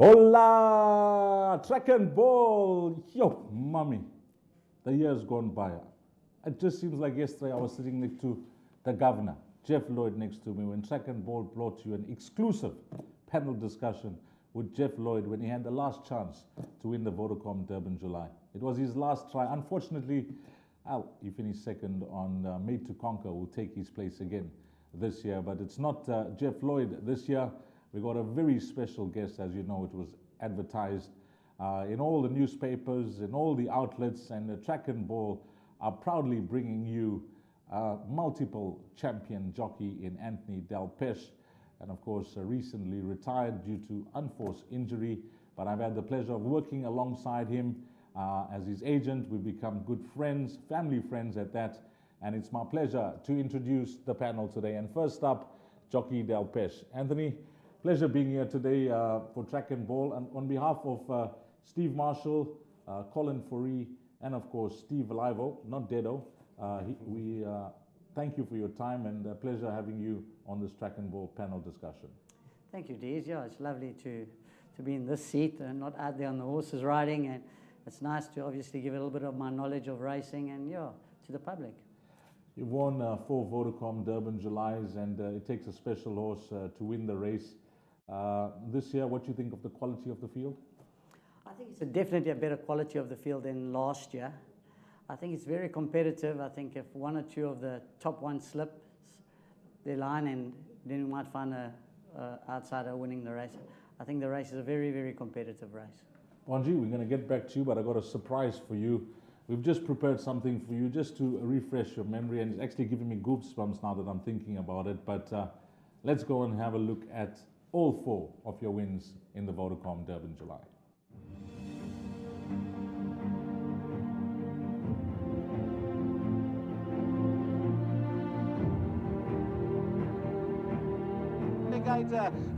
Hola! Track and ball! Yo, mommy. The year's gone by. It just seems like yesterday I was sitting next to the governor, Jeff Lloyd, next to me when Track and Ball brought you an exclusive panel discussion with Jeff Lloyd when he had the last chance to win the Vodacom Durban July. It was his last try. Unfortunately, he finished second on Made to Conquer, will take his place again this year. But it's not Jeff Lloyd this year. We got a very special guest. As you know, it was advertised in all the newspapers, in all the outlets, and the Track and Ball are proudly bringing you multiple champion jockey in Anthony Del Pesh, and of course recently retired due to unforced injury. But I've had the pleasure of working alongside him as his agent. We've become good friends, family friends at that, and it's my pleasure to introduce the panel today. And first up, jockey Del Pesh. Anthony, pleasure being here today for Track and Ball, and on behalf of Steve Marshall, Colin Foree, and of course Steve Livo, not Dedo. We thank you for your time, and a pleasure having you on this Track and Ball panel discussion. Thank you, Deez. Yeah, it's lovely to be in this seat and not out there on the horses riding, and it's nice to obviously give a little bit of my knowledge of racing and to the public. You've won 4 Vodacom Durban Julys, and it takes a special horse to win the race. This year, what do you think of the quality of the field? I think it's definitely a better quality of the field than last year. I think it's very competitive. I think if one or two of the top ones slips their line, and then we might find a outsider winning the race. I think the race is a very, very competitive race. Bonji, we're going to get back to you, but I got a surprise for you. We've just prepared something for you just to refresh your memory, and it's actually giving me goosebumps now that I'm thinking about it. But let's go and have a look at all 4 of your wins in the Vodacom Durban July.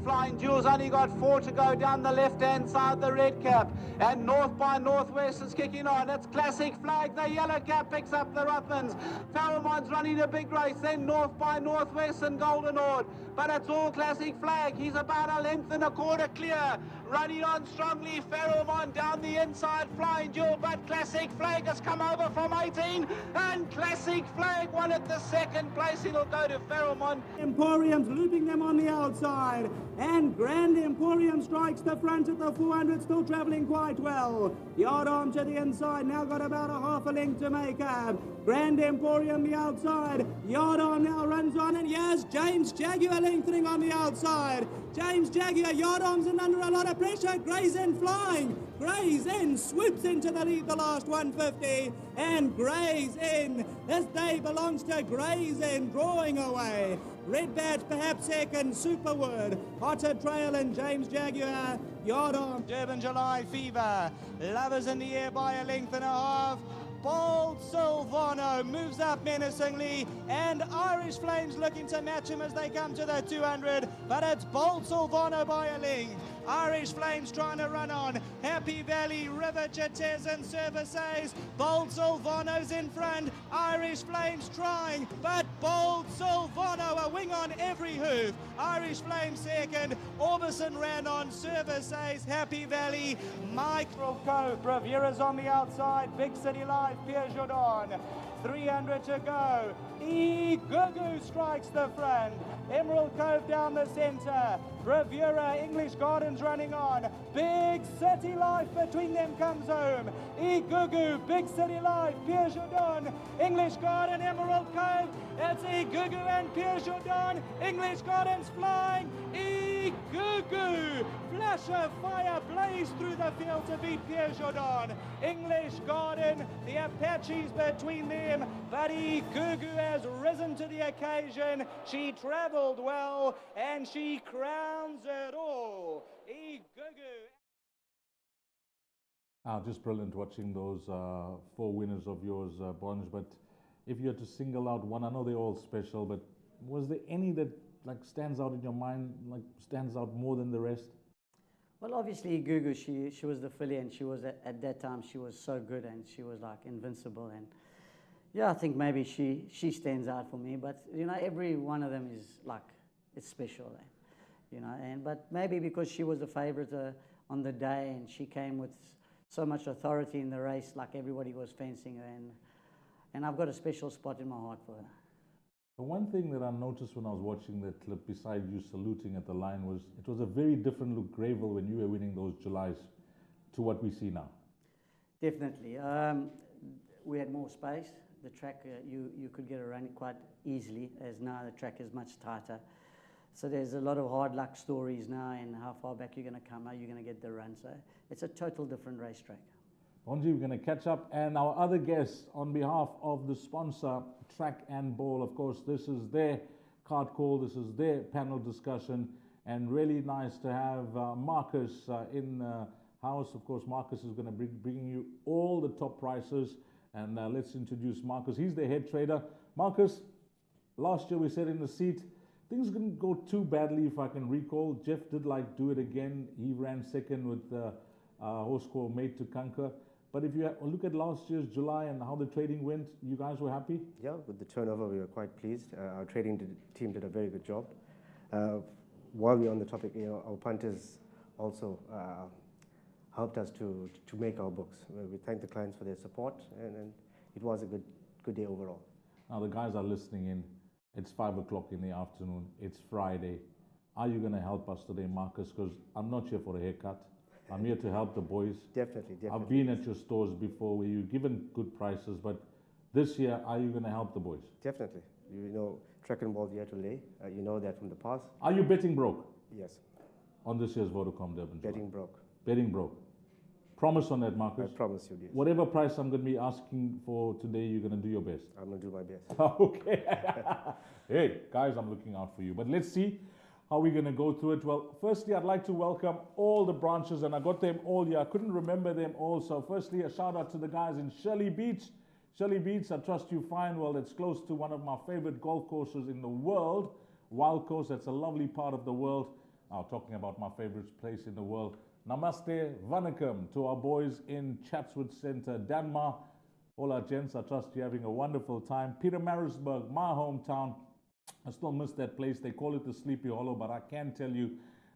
Flying Jewel's only got 4 to go down the left-hand side, the red cap. And North by Northwest is kicking on. It's Classic Flag. The yellow cap picks up the Rothmans. Farrellmon's running a big race. Then North by Northwest and Golden Ord. But it's all Classic Flag. He's about a length and a quarter clear. Running on strongly, Farrellmon down the inside, Flying Jewel. But Classic Flag has come over from 18. And Classic Flag won at the second place. It'll go to Farrellmon. Emporium's looping them on the outside, and Grand Emporium strikes the front at the 400, still travelling quite well. Yard Arm to the inside, now got about a half a length to make up. Grand Emporium the outside, Yard Arm now runs on, and yes, James Jaguar lengthening on the outside. James Jaguar, Yard Arm's in under a lot of pressure. Gray's in flying. Gray's in, swoops into the lead the last 150, and Gray's in. This day belongs to Gray's in, drawing away. Red Bat perhaps second, Superwood, Otter Trail and James Jaguar, Yard Arm. Durban July Fever, Lovers in the air by a length and a half. Bold Silvano moves up menacingly, and Irish Flames looking to match him as they come to the 200, but it's Bold Silvano by a length. Irish Flames trying to run on. Happy Valley, River Chates and Services. Bold Silvano's in front. Irish Flames trying, but Bold Silvano a wing on every hoof. Irish Flames second. Orbison ran on. Services, Happy Valley. Michael Cove, Bravura's on the outside. Big City Life, Pierre Jordan. 300 to go. Gugu strikes the front. Emerald Cove down the center. Bravura, English Gardens running on. Big City Life between them comes home. Gugu, Big City Life, Pierre Jordan, English Garden, Emerald Cove. It's Gugu and Pierre Jordan. English Gardens flying. Gugu, flash of fire blaze through the field to beat Pierre Jordan. English Garden, the Apaches between them, but Gugu has risen to the occasion. She traveled well, and she crowns it all. Gugu. Just brilliant watching those 4 winners of yours, Bonj. But if you had to single out one, I know they're all special, but was there any that stands out in your mind, stands out more than the rest? Well, obviously Gugu, she was the filly, and she was at that time she was so good, and she was like invincible, and yeah, I think maybe she stands out for me. But every one of them is it's special, but maybe because she was the favourite on the day, and she came with so much authority in the race, like everybody was fencing her, and I've got a special spot in my heart for her. The one thing that I noticed when I was watching that clip, besides you saluting at the line, was it was a very different look, Greyville, when you were winning those Julys to what we see now. Definitely. We had more space. The track, you could get around it quite easily, as now the track is much tighter. So there's a lot of hard luck stories now, and how far back you're going to come, how you're going to get the run. So it's a total different racetrack. Bonji, we're going to catch up, and our other guests, on behalf of the sponsor, Track and Ball, of course, this is their card call, this is their panel discussion, and really nice to have Marcus in house. Of course, Marcus is going to be bringing you all the top prices, and let's introduce Marcus. He's the head trader. Marcus, last year we sat in the seat. Things didn't go too badly, if I can recall. Jeff did do it again. He ran second with a horse called Made to Conquer. But if you look at last year's July and how the trading went, you guys were happy? Yeah, with the turnover, we were quite pleased. Our trading team did a very good job. While we're on the topic, our punters also helped us to make our books. We thank the clients for their support, and it was a good day overall. Now the guys are listening in. It's 5 o'clock in the afternoon. It's Friday. Are you going to help us today, Marcus? Because I'm not here for a haircut. I'm here to help the boys. Definitely. I've been at your stores before where you've given good prices, but this year, are you going to help the boys? Definitely. Track and Ball year to lay. You know that from the past. Are you betting broke? Yes. On this year's Vodacom Durban July? Betting broke. Betting broke. Promise on that, Marcus? I promise you, yes. Whatever price I'm going to be asking for today, you're going to do your best. I'm going to do my best. Okay. Hey, guys, I'm looking out for you. But let's see how we're going to go through it. Well, firstly, I'd like to welcome all the branches, and I got them all here. I couldn't remember them all. So firstly, a shout out to the guys in Shirley Beach. Shirley Beach, I trust you find, well, it's close to one of my favorite golf courses in the world. Wild Coast, that's a lovely part of the world. Now, talking about my favorite place in the world. Namaste, Vanakkam to our boys in Chatswood Centre, Denmark. All our gents, I trust you're having a wonderful time. Pietermaritzburg, my hometown. I still miss that place. They call it the Sleepy Hollow, but I can tell you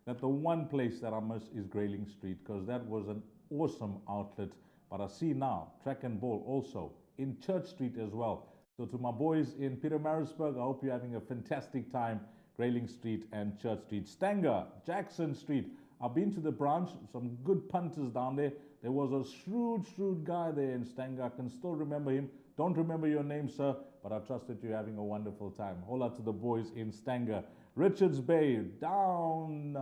that the one place that I miss is Grayling Street, because that was an awesome outlet. But I see now, Track and Ball also in Church Street as well. So to my boys in Pietermaritzburg, I hope you're having a fantastic time. Grayling Street and Church Street. Stanger, Jackson Street. I've been to the branch, some good punters down there. There was a shrewd guy there in Stanger. I can still remember him. Don't remember your name, sir, but I trust that you're having a wonderful time. Hola to the boys in Stanger. Richards Bay, down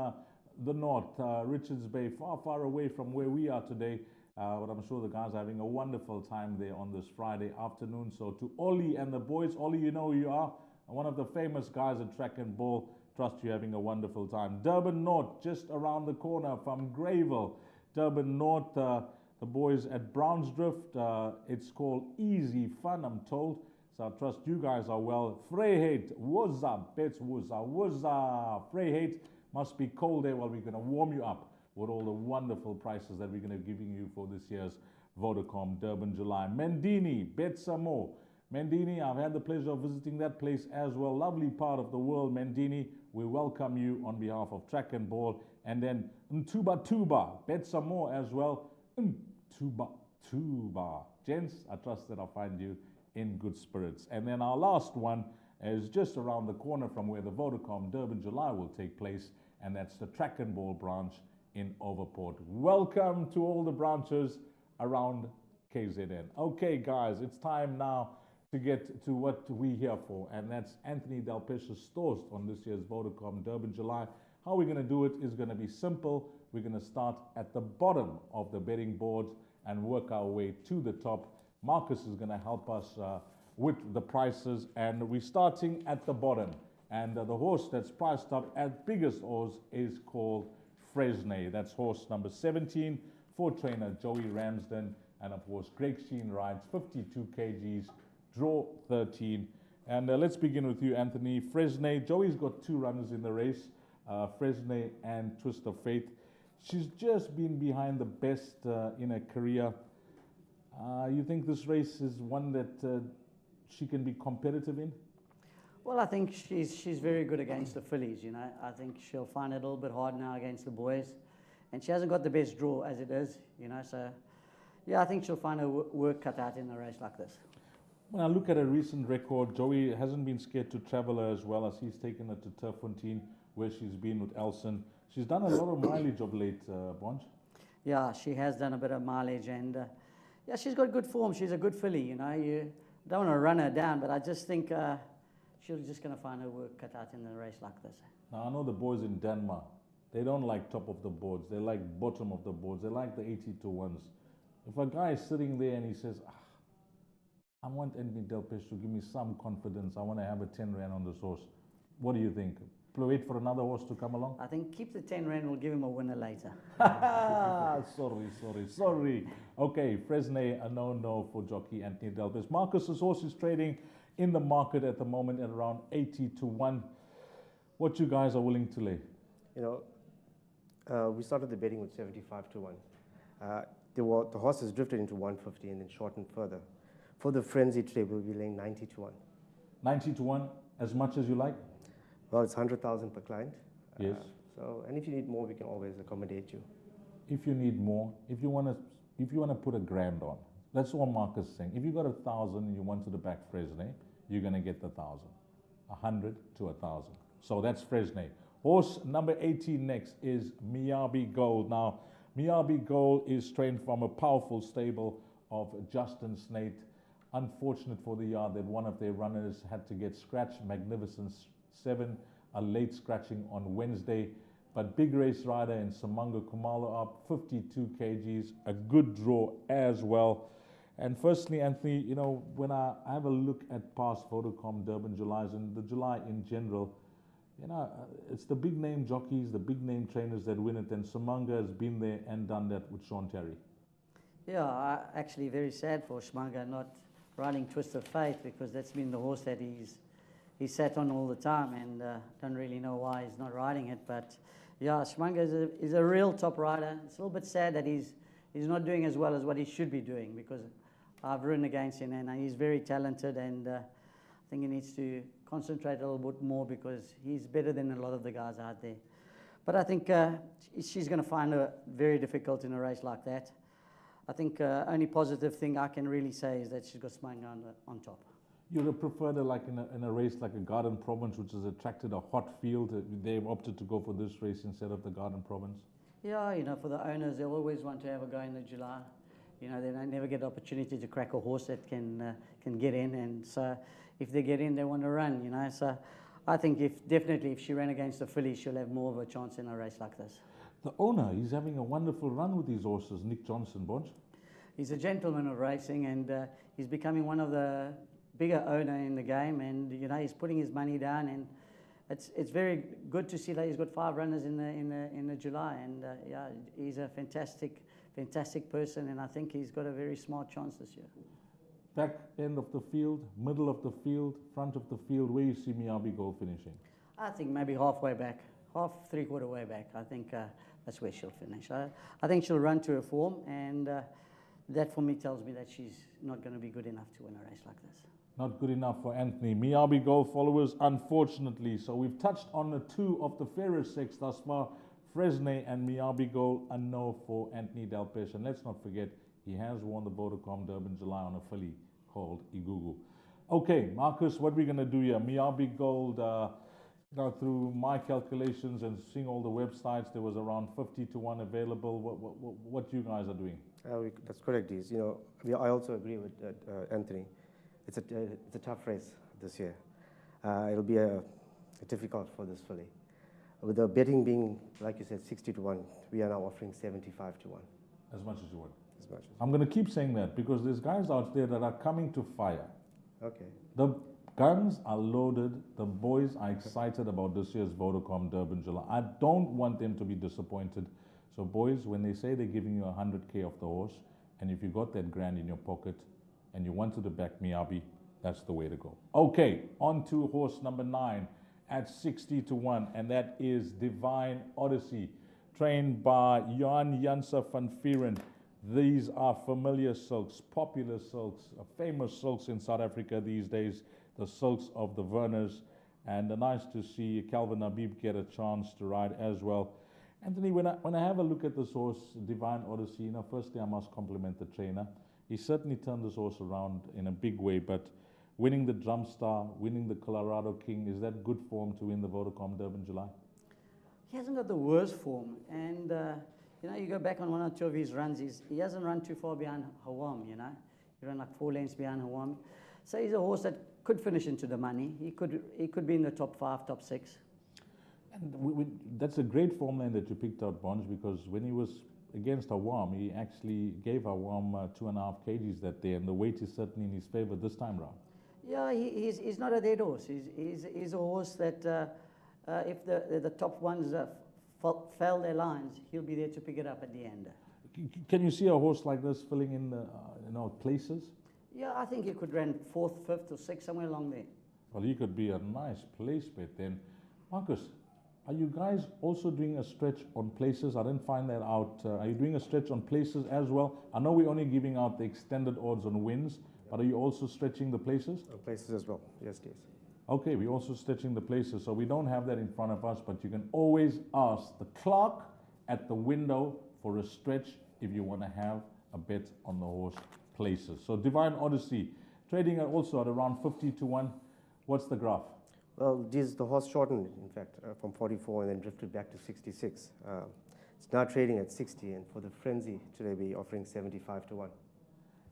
the north. Richards Bay, far away from where we are today. But I'm sure the guys are having a wonderful time there on this Friday afternoon. So to Ollie and the boys, Ollie, you know who you are. One of the famous guys at Track and Ball. Trust you're having a wonderful time. Durban North, just around the corner from Greyville. Durban North, the boys at Brownsdrift. It's called Easy Fun, I'm told. So I trust you guys are well. Vryheid, wuzza, bets wuzza. Vryheid, must be cold there. Well, we're going to warm you up with all the wonderful prices that we're going to be giving you for this year's Vodacom Durban July. Mendini, bet some more. Mendini, I've had the pleasure of visiting that place as well. Lovely part of the world, Mendini. We welcome you on behalf of Track and Ball. And then Tuba, bet some more as well. Tuba. Gents, I trust that I'll find you in good spirits. And then our last one is just around the corner from where the Vodacom Durban July will take place, and that's the Track and Ball branch in Overport. Welcome to all the branches around KZN. Okay, guys, it's time now to get to what we're here for, and that's Anthony Delpech's toast on this year's Vodacom Durban July. How we're going to do it is going to be simple. We're going to start at the bottom of the betting boards and work our way to the top. Marcus is going to help us with the prices, and we're starting at the bottom. And the horse that's priced up at biggest odds is called Fresnay. That's horse number 17 for trainer Joey Ramsden, and of course Greg Sheen rides 52 kgs. Draw 13. And let's begin with you, Anthony. Fresnay, Joey's got two runners in the race, Fresnay and Twist of Fate. She's just been behind the best in her career. You think this race is one that she can be competitive in? Well, I think she's very good against the fillies, I think she'll find it a little bit hard now against the boys. and she hasn't got the best draw as it is, you know. So, yeah, I think she'll find her work cut out in a race like this. When I look at her recent record, Joey hasn't been scared to travel her as well, as he's taken her to Turffontein, where she's been with Elson. She's done a lot of mileage of late, Bonge. Yeah, she has done a bit of mileage, and yeah, she's got good form. She's a good filly, you know. You don't want to run her down, but I just think she's just going to find her work cut out in a race like this. Now, I know the boys in Denmark, they don't like top of the boards. They like bottom of the boards. They like the 80-1s. If a guy is sitting there and he says, I want Anthony Delpech to give me some confidence. I want to have a 10 rand on this horse. What do you think? Wait for another horse to come along? I think keep the 10 rand, we'll give him a winner later. Sorry. Okay, Fresnay, a no for jockey Anthony Delpech. Marcus's horse is trading in the market at the moment at around 80-1. What you guys are willing to lay? You know, we started the betting with 75-1. The horse has drifted into 150 and then shortened further. For the frenzy trade, we'll be laying 90-1. 90-1, as much as you like? Well, it's 100,000 per client. Yes. And if you need more, we can always accommodate you. If you need more, if you want to put $1,000 on, that's all Marcus is saying. If you got 1,000 and you wanted to back Fresnay, you're going to get the 1,000, 100 to 1,000. So that's Fresnay. Horse number 18 next is Miyabi Gold. Now, Miyabi Gold is trained from a powerful stable of Justin Snate. Unfortunate for the yard that one of their runners had to get scratched. Magnificent 7, a late scratching on Wednesday. But big race rider in Samanga Kumalo up 52 kgs, a good draw as well. And firstly, Anthony, you know, when I have a look at past Vodacom Durban Julys and the July in general, you know, it's the big name jockeys, the big name trainers that win it, and Samanga has been there and done that with Sean Terry. Yeah, actually very sad for Schmanger not riding Twist of Fate, because that's been the horse that he's sat on all the time, and don't really know why he's not riding it. But yeah, Schmanger is a real top rider. It's a little bit sad that he's not doing as well as what he should be doing, because I've ridden against him and he's very talented, and I think he needs to concentrate a little bit more, because he's better than a lot of the guys out there. But I think she's going to find it very difficult in a race like that. I think only positive thing I can really say is that she's got Schmanger on top. You would have preferred her like in a race like a Garden Province, which has attracted a hot field. They've opted to go for this race instead of the Garden Province. Yeah, you know, for the owners, they always want to have a go in the July. You know, they don't never get the opportunity to crack a horse that can get in, and so if they get in, they want to run. You know, so I think if she ran against the filly, she'll have more of a chance in a race like this. The owner, he's having a wonderful run with these horses, Nick Johnson, Bonge. He's a gentleman of racing, and he's becoming one of the bigger owner in the game, and you know, he's putting his money down, and it's very good to see that he's got 5 runners in the July, and yeah, he's a fantastic person, and I think he's got a very smart chance this year. Back end of the field, middle of the field, front of the field, where you see Miyabi Gold finishing? I think maybe halfway back, three-quarter way back. I think that's where she'll finish. I think she'll run to her form, and that for me tells me that she's not going to be good enough to win a race like this. Not good enough for Anthony. Miyabi Gold followers, unfortunately. So we've touched on the 2 of the fairest sex thus far. Fresnay and Miyabi Gold, a no for Anthony Delpech. And let's not forget, he has won the Vodacom Durban July on a filly called Igugu. Okay, Marcus, what we're going to do here? Miyabi Gold, now through my calculations and seeing all the websites, there was around 50-1 available. What you guys are doing? That's correct, Deez. You know, I also agree with Anthony. It's a tough race this year. It'll be a difficult for this filly. With the betting being, like you said, 60-1, we are now offering 75-1. As much as you want. As much as I'm going to keep saying that because there's guys out there that are coming to fire. Okay. The guns are loaded. The boys are excited about this year's Vodacom Durban July. I don't want them to be disappointed. So boys, when they say they're giving you 100K off the horse, and if you got that grand in your pocket and you wanted to back Miyabi, that's the way to go. Okay, on to horse number 9 at 60-1, and that is Divine Odyssey, trained by Jan Janse van Vieren. These are familiar silks, popular silks, famous silks in South Africa these days, the silks of the Werners, and nice to see Calvin Habib get a chance to ride as well. Anthony, when I have a look at this horse, Divine Odyssey, you know, firstly I must compliment the trainer. He certainly turned this horse around in a big way, but winning the Drum Star, winning the Colorado King, is that good form to win the Vodacom Durban July? He hasn't got the worst form, and you know, you go back on one or two of his runs, he hasn't run too far behind Hawwaam, you know. He ran like 4 lengths behind Hawwaam. So he's a horse that could finish into the money. He could be in the top 5, top 6. And that's a great form line that you picked out, Bonge, because when he was against Hawwaam, he actually gave Hawwaam 2.5 kgs that day, and the weight is certainly in his favor this time round. Yeah, he's not a dead horse. He's a horse that if the top ones fail their lines, he'll be there to pick it up at the end. Can you see a horse like this filling in places? Yeah, I think he could run 4th, 5th, or 6th, somewhere along there. Well, he could be a nice place bet then. Marcus, are you guys also doing a stretch on places? I didn't find that out. Are you doing a stretch on places as well? I know we're only giving out the extended odds on wins, but are you also stretching the places? Places as well, yes. Okay, we're also stretching the places, so we don't have that in front of us, but you can always ask the clerk at the window for a stretch if you want to have a bet on the horse places. So Divine Odyssey, trading also at around 50 to 1. What's the graph? Well, the horse shortened, in fact, from 44 and then drifted back to 66. It's now trading at 60, and for the frenzy today, we're offering 75 to 1.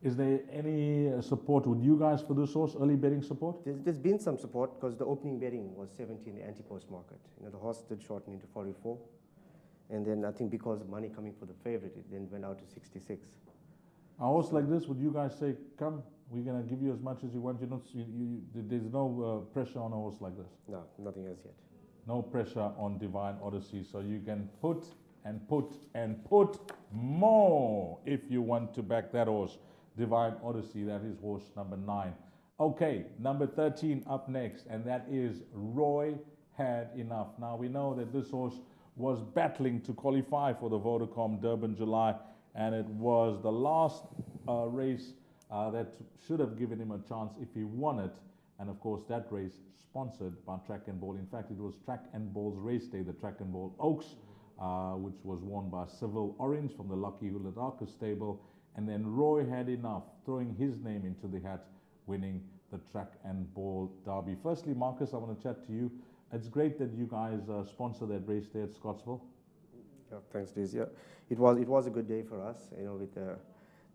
Is there any support with you guys for this horse, early betting support? There's been some support because the opening betting was 70 in the anti-post market. You know, the horse did shorten into 44, and then I think because of money coming for the favorite, it then went out to 66. A horse like this, would you guys say, come, we're going to give you as much as you want? There's no pressure on a horse like this? No, nothing as yet. No pressure on Divine Odyssey, so you can put and put and put more if you want to back that horse. Divine Odyssey, that is horse number 9. Okay, number 13 up next, and that is Roy Had Enough. Now we know that this horse was battling to qualify for the Vodacom Durban July, and it was the last race that should have given him a chance if he won it. And of course, that race sponsored by Track and Ball. In fact, it was Track and Ball's race day, the Track and Ball Oaks, which was won by Civil Orange from the Lucky Huladaka stable. And then Roy Had Enough, throwing his name into the hat, winning the Track and Ball Derby. Firstly, Marcus, I want to chat to you. It's great that you guys sponsor that race day at Scottsville. Yeah, thanks, Liz. Yeah, it was a good day for us. You know, with the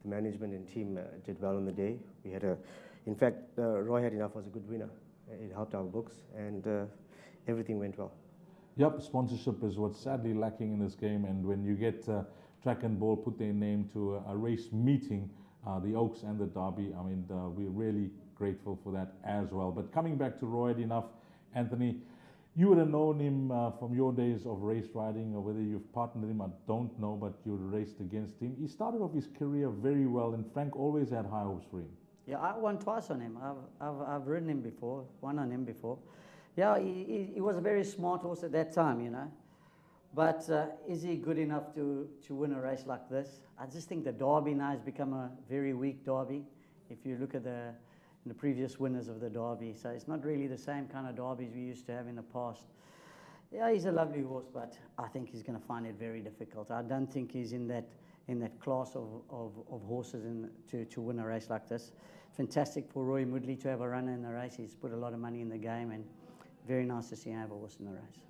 management and team did well on the day. We had in fact, Roy Had Enough was a good winner. It helped our books, and everything went well. Yep, sponsorship is what's sadly lacking in this game, and when you get Track and Ball put their name to a race meeting, the Oaks and the Derby, I mean, we're really grateful for that as well. But coming back to Roy Had Enough, Anthony, you would have known him from your days of race riding, or whether you've partnered him, I don't know, but you raced against him. He started off his career very well, and Frank always had high hopes for him. Yeah, I won twice on him. I've ridden him before, won on him before. Yeah, he was a very smart horse at that time, you know. But is he good enough to win a race like this? I just think the Derby now has become a very weak Derby. If you look at the previous winners of the Derby, so it's not really the same kind of Derbies we used to have in the past. Yeah, he's a lovely horse, but I think he's going to find it very difficult. I don't think he's in that class of horses to win a race like this. Fantastic for Roy Moodley to have a runner in the race. He's put a lot of money in the game, and very nice to see him have a horse in the race.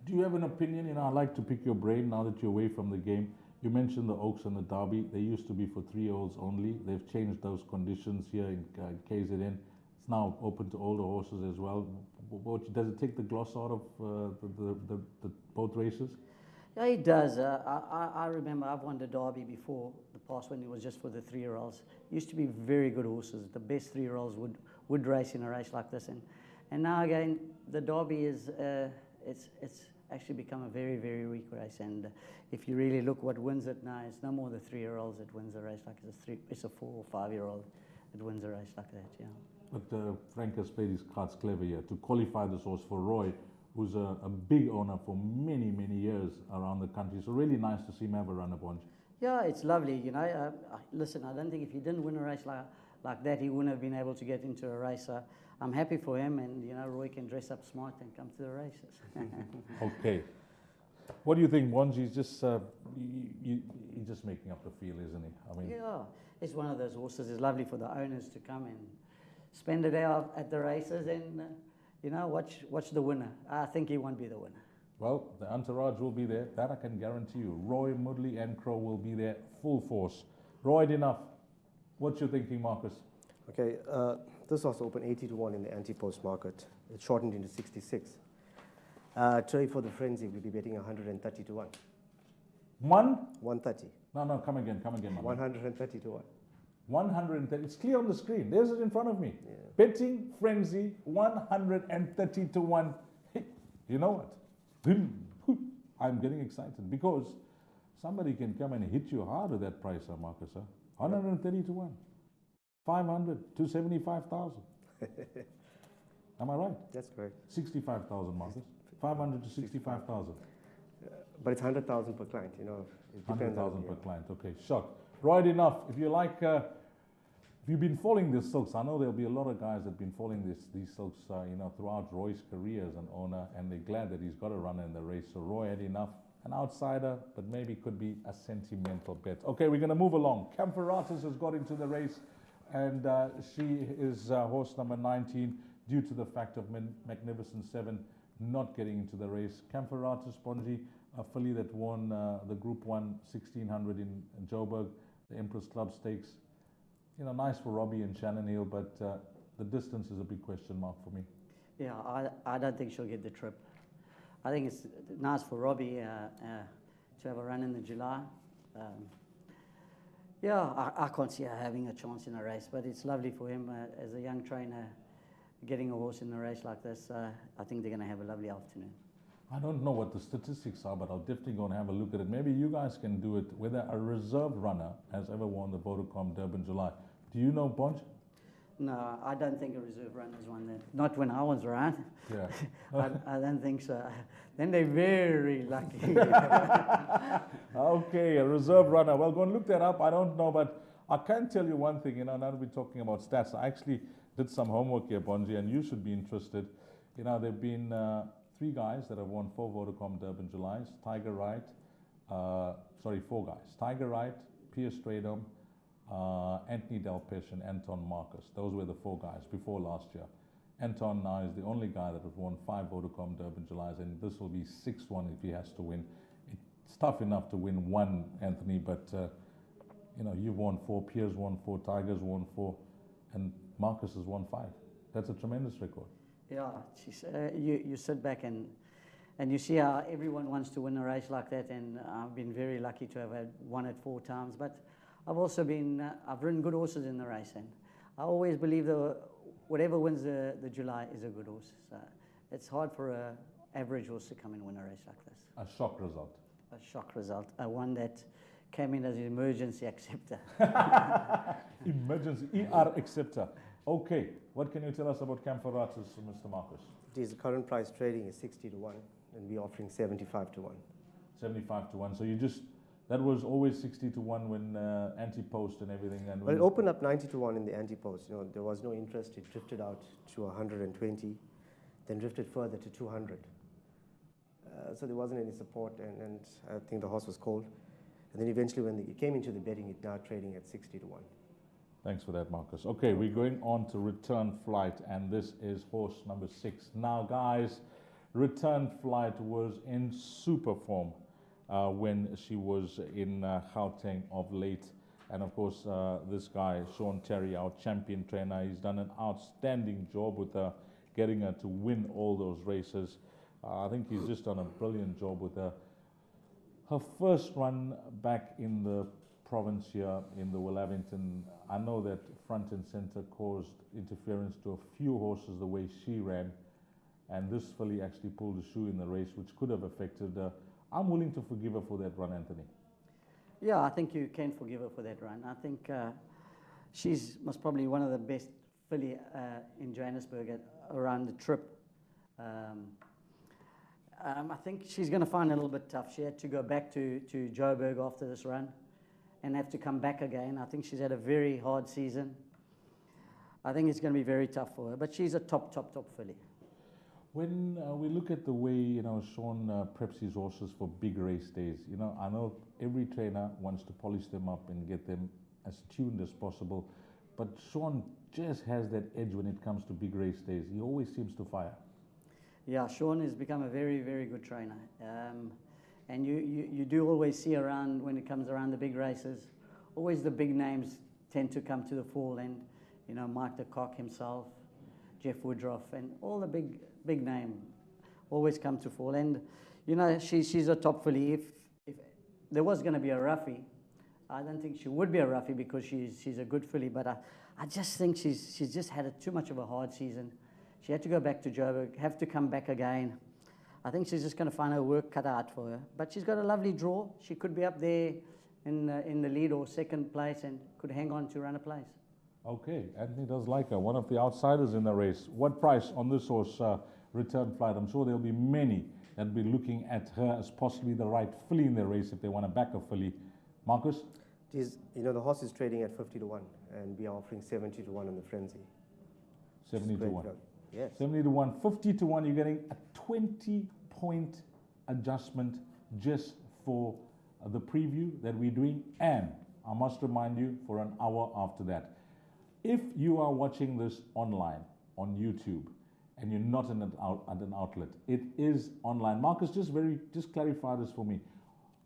Do you have an opinion? You know, I'd like to pick your brain now that you're away from the game. You mentioned the Oaks and the Derby. They used to be for 3-year-olds only. They've changed those conditions here in KZN. It's now open to older horses as well. Does it take the gloss out of the both races? Yeah, it does. I remember I've won the Derby before, the past when it was just for the 3-year-olds. Used to be very good horses. The best 3-year-olds would race in a race like this. And now again, the Derby is it's actually become a very, very weak race. And if you really look what wins it now, it's no more the 3-year-olds that wins a race like this. It's a 4 or 5-year-old that wins a race like that, yeah. But Frank has played his cards clever here to qualify this horse for Roy, who's a big owner for many, many years around the country. So really nice to see him have a run-up bunch. Yeah, it's lovely, you know. Listen, I don't think if he didn't win a race like that, he wouldn't have been able to get into a race. I'm happy for him, and, you know, Roy can dress up smart and come to the races. Okay. What do you think, Bonji? He's just he's just making up the field, isn't he? I mean, Yeah, it's one of those horses. It's lovely for the owners to come and spend a day out at the races and, watch the winner. I think he won't be the winner. well, the entourage will be there. That I can guarantee you. Roy, Mudley, and Crow will be there full force. Roy, enough. What's your thinking, Marcus? Okay, this horse opened 80-1 in the anti-post market. It shortened into 66. Trey for the frenzy will be betting 130-1. 130. No, come again, man. 130-1. 130. It's clear on the screen. There's it in front of me. Yeah. Betting frenzy 130-1. You know what? I'm getting excited because somebody can come and hit you hard with that price, Marcus. 130-1. 500 to 75,000. Am I right? That's correct. 65,000, Marcus. 500 to 65,000. But it's 100,000 per client, It depends 100,000 on per client. Okay, shot. Right enough. If you like, if you've been following these silks, I know there'll be a lot of guys that have been following these silks, throughout Roy's career as an owner, and they're glad that he's got a runner in the race. So Roy had enough. An outsider, but maybe could be a sentimental bet. Okay, we're going to move along. Campharatus has got into the race, and she is horse number 19 due to the fact of Magnificent 7 not getting into the race. Campharatus, Ponji, a filly that won the Group 1 1600 in Joburg, the Empress Club Stakes. Nice for Robbie and Shannon Hill, but the distance is a big question mark for me. Yeah, I don't think she'll get the trip. I think it's nice for Robbie to have a run in the July. I can't see her having a chance in a race, but it's lovely for him as a young trainer getting a horse in a race like this. I think they're going to have a lovely afternoon. I don't know what the statistics are, but I'll definitely go and have a look at it. Maybe you guys can do it, whether a reserve runner has ever won the Vodacom Durban July. Do you know, Bonj? No, I don't think a reserve runner's won that. Not when I was around. Yeah. I don't think so. Then they're very lucky. Okay, a reserve runner. Well, go and look that up. I don't know, but I can tell you one thing. Now that we're talking about stats, I actually did some homework here, Bonji, and you should be interested. There've been 3 guys that have won 4 Vodacom Durban Julys. 4 guys. Tiger Wright, Pierre Stradom, Anthony Delpesh and Anton Marcus. Those were the 4 guys before last year. Anton now is the only guy that has won 5 Vodacom Durban Julys, and this will be 6th one if he has to win. It's tough enough to win 1, Anthony, but you've won 4, Pierre's won 4, Tiger's won 4, and Marcus has won 5. That's a tremendous record. Yeah, you sit back and you see how everyone wants to win a race like that, and I've been very lucky to have won it 4 times, but I've also I've ridden good horses in the race, and I always believe whatever wins the July is a good horse. So it's hard for an average horse to come and win a race like this. A shock result. A shock result. One that came in as an emergency acceptor. Emergency, ER acceptor. Okay, what can you tell us about Campharatus, Mr. Marcus? The current price trading is 60-1, and we're offering 75-1. 75-1. So that was always 60-1 when anti-post and everything. And well, it opened up 90-1 in the anti-post. There was no interest. It drifted out to 120, then drifted further to 200. So there wasn't any support, and I think the horse was cold. And then eventually, when it came into the betting, it's now trading at 60-1. Thanks for that, Marcus. Okay, we're going on to Return Flight, and this is horse number 6. Now, guys, Return Flight was in super form when she was in Gauteng of late. And of course, this guy, Sean Terry, our champion trainer, he's done an outstanding job with her, getting her to win all those races. I think he's just done a brilliant job with her. Her first run back in the province here in the Willavington, I know that front and center caused interference to a few horses the way she ran, and this filly actually pulled a shoe in the race, which could have affected her. I'm willing to forgive her for that run, Anthony. Yeah, I think you can forgive her for that run. I think she's most probably one of the best filly in Johannesburg around the trip. I think she's going to find it a little bit tough. She had to go back to Joburg after this run and have to come back again. I think she's had a very hard season. I think it's going to be very tough for her, but she's a top filly. When we look at the way, Sean preps his horses for big race days, I know every trainer wants to polish them up and get them as tuned as possible, but Sean just has that edge when it comes to big race days. He always seems to fire. Yeah, Sean has become a very, very good trainer. And you do always see around, when it comes around the big races, always the big names tend to come to the fore. And, Mike de Kock himself, Jeff Woodruff, and all the big name always come to fore. And, she's a top filly. If there was going to be a roughie, I don't think she would be a roughie because she's a good filly. But I just think she's just had too much of a hard season. She had to go back to Joburg, have to come back again. I think she's just going to find her work cut out for her. But she's got a lovely draw. She could be up there in the lead or second place and could hang on to run a place. Okay, Anthony does like her, one of the outsiders in the race. What price on this horse, Return Flight? I'm sure there'll be many that will be looking at her as possibly the right filly in their race if they want to back a filly. Marcus? The horse is trading at 50 to 1, and we are offering 70 to 1 on the frenzy. 70 to 1. Yes. 70 to 1, 50 to 1, you're getting a 20-point adjustment just for the preview that we're doing. And I must remind you, for an hour after that, if you are watching this online on YouTube and you're not at an outlet, it is online. Marcus, just clarify this for me.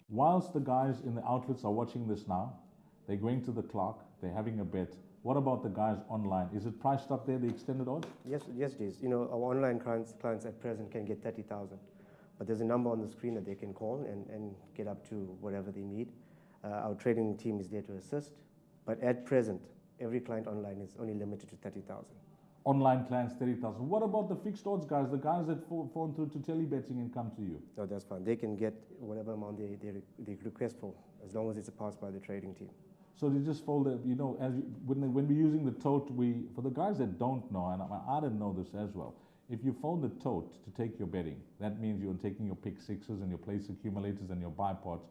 Whilst the guys in the outlets are watching this now, they're going to the clerk, they're having a bet. What about the guys online? Is it priced up there, the extended odds? Yes, it is. Our online clients at present can get 30,000, but there's a number on the screen that they can call and get up to whatever they need. Our trading team is there to assist, but at present, every client online is only limited to 30,000. Online clients, 30,000. What about the fixed odds guys, the guys that phone through to telebetting and come to you? No, that's fine. They can get whatever amount they request for, as long as it's passed by the trading team. So they just fold it, when we're using the tote, for the guys that don't know, and I didn't know this as well, if you fold the tote to take your betting, that means you're taking your pick sixes and your place accumulators and your bipods,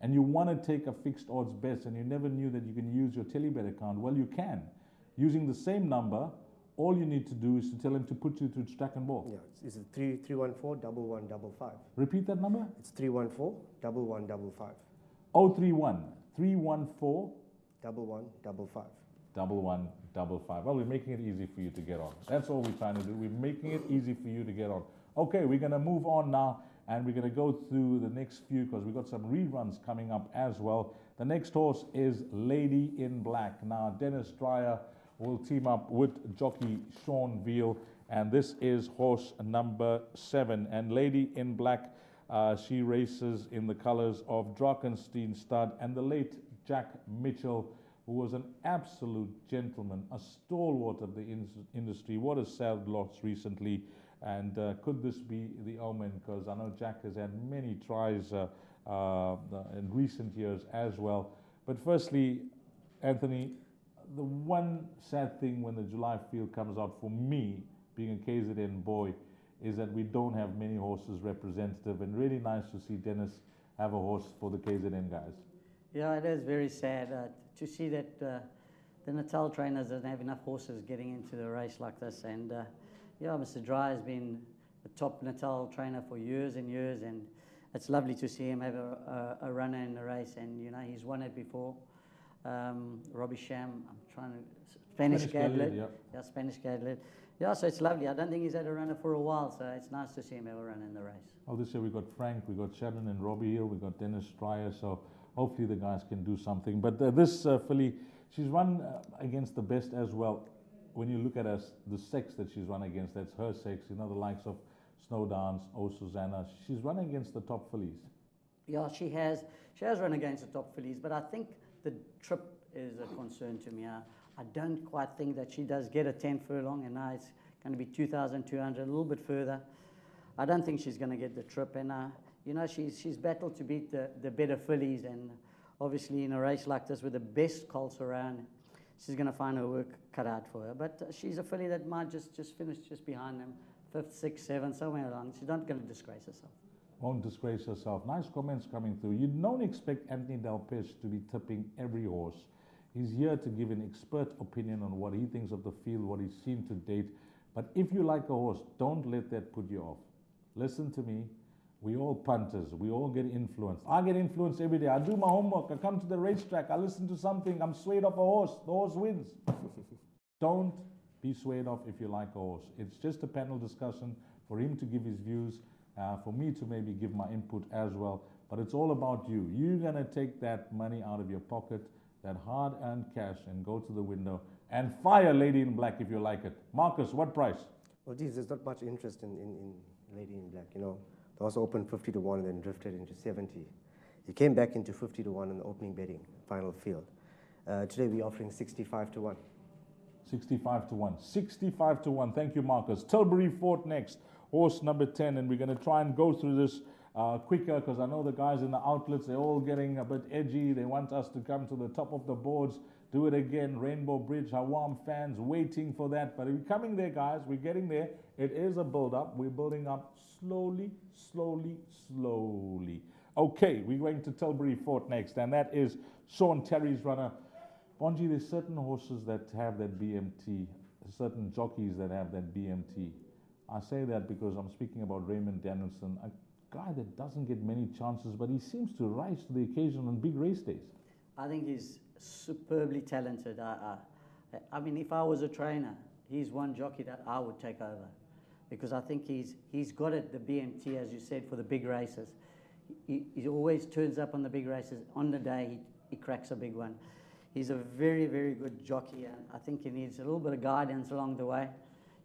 and you want to take a fixed odds bet and you never knew that you can use your telebet account, well, you can. Using the same number, all you need to do is to tell him to put you through track and ball. Yeah, it's 314-1155. Repeat that number? It's 314-1155. 031 314 1155. 1155. Well, we're making it easy for you to get on. That's all we're trying to do. We're making it easy for you to get on. Okay, we're going to move on now, and we're going to go through the next few because we've got some reruns coming up as well. The next horse is Lady in Black. Now, Dennis Dreyer will team up with jockey Sean Veal, and this is horse number 7. And Lady in Black, she races in the colors of Drakenstein Stud and the late Jack Mitchell, who was an absolute gentleman, a stalwart of the industry. What a sad loss recently. And could this be the omen? Because I know Jack has had many tries in recent years as well. But firstly, Anthony, the one sad thing when the July field comes out for me, being a KZN boy, is that we don't have many horses representative, and really nice to see Dennis have a horse for the KZN guys. Yeah, it is very sad to see that the Natal trainers doesn't have enough horses getting into the race like this. And Mr. Dry has been a top Natal trainer for years and years, and it's lovely to see him have a runner in the race. And he's won it before. Robbie Sham, Spanish Gadlet. Yeah, Spanish Gadlet. Yeah, so it's lovely. I don't think he's had a runner for a while, so it's nice to see him have a run in the race. Well, this year we got Frank, we got Shannon and Robbie Hill, we got Dennis Dreyer, so hopefully the guys can do something. But this filly, she's run against the best as well. When you look at the sex that she's run against, that's her sex, the likes of Snowdowns, Oh Susanna. She's run against the top fillies. Yeah, she has run against the top fillies, but I think the trip is a concern to me. I don't quite think that she does get a 10 furlong, and now it's going to be 2,200, a little bit further. I don't think she's going to get the trip, and she's battled to beat the better fillies, and obviously in a race like this with the best colts around, she's going to find her work cut out for her. But she's a filly that might just finish just behind them, 5th, 6th, 7th, somewhere along. She's not going to disgrace herself. Won't disgrace herself. Nice comments coming through. You don't expect Anthony Delpech to be tipping every horse. He's here to give an expert opinion on what he thinks of the field, what he's seen to date. But if you like a horse, don't let that put you off. Listen to me. We all punters. We all get influenced. I get influenced every day. I do my homework. I come to the racetrack. I listen to something. I'm swayed off a horse. The horse wins. Don't be swayed off if you like a horse. It's just a panel discussion for him to give his views, for me to maybe give my input as well. But it's all about you. You're going to take that money out of your pocket, that hard-earned cash, and go to the window and fire Lady in Black if you like it. Marcus, what price? Well, geez, there's not much interest in Lady in Black. You know, the horse opened 50 to 1 and then drifted into 70. He came back into 50 to 1 in the opening betting, final field. Today we're offering 65 to 1. 65 to 1. 65 to 1. Thank you, Marcus. Tilbury Fort next. Horse number 10. And we're going to try and go through this quicker because I know the guys in the outlets, they're all getting a bit edgy. They want us to come to the top of the boards. Do it again. Rainbow Bridge, Hawwaam fans waiting for that. But we're coming there, guys. We're getting there. It is a build-up. We're building up slowly, slowly, slowly. Okay, we're going to Tilbury Fort next. And that is Sean Terry's runner. Bonji, there's certain horses that have that BMT, certain jockeys that have that BMT. I say that because I'm speaking about Raymond Danielson, a guy that doesn't get many chances, but he seems to rise to the occasion on big race days. I think he's superbly talented. I mean, if I was a trainer, he's one jockey that I would take over because I think he's got it, the BMT, as you said, for the big races. He always turns up on the big races. On the day, he cracks a big one. He's a very, very good jockey, and I think he needs a little bit of guidance along the way.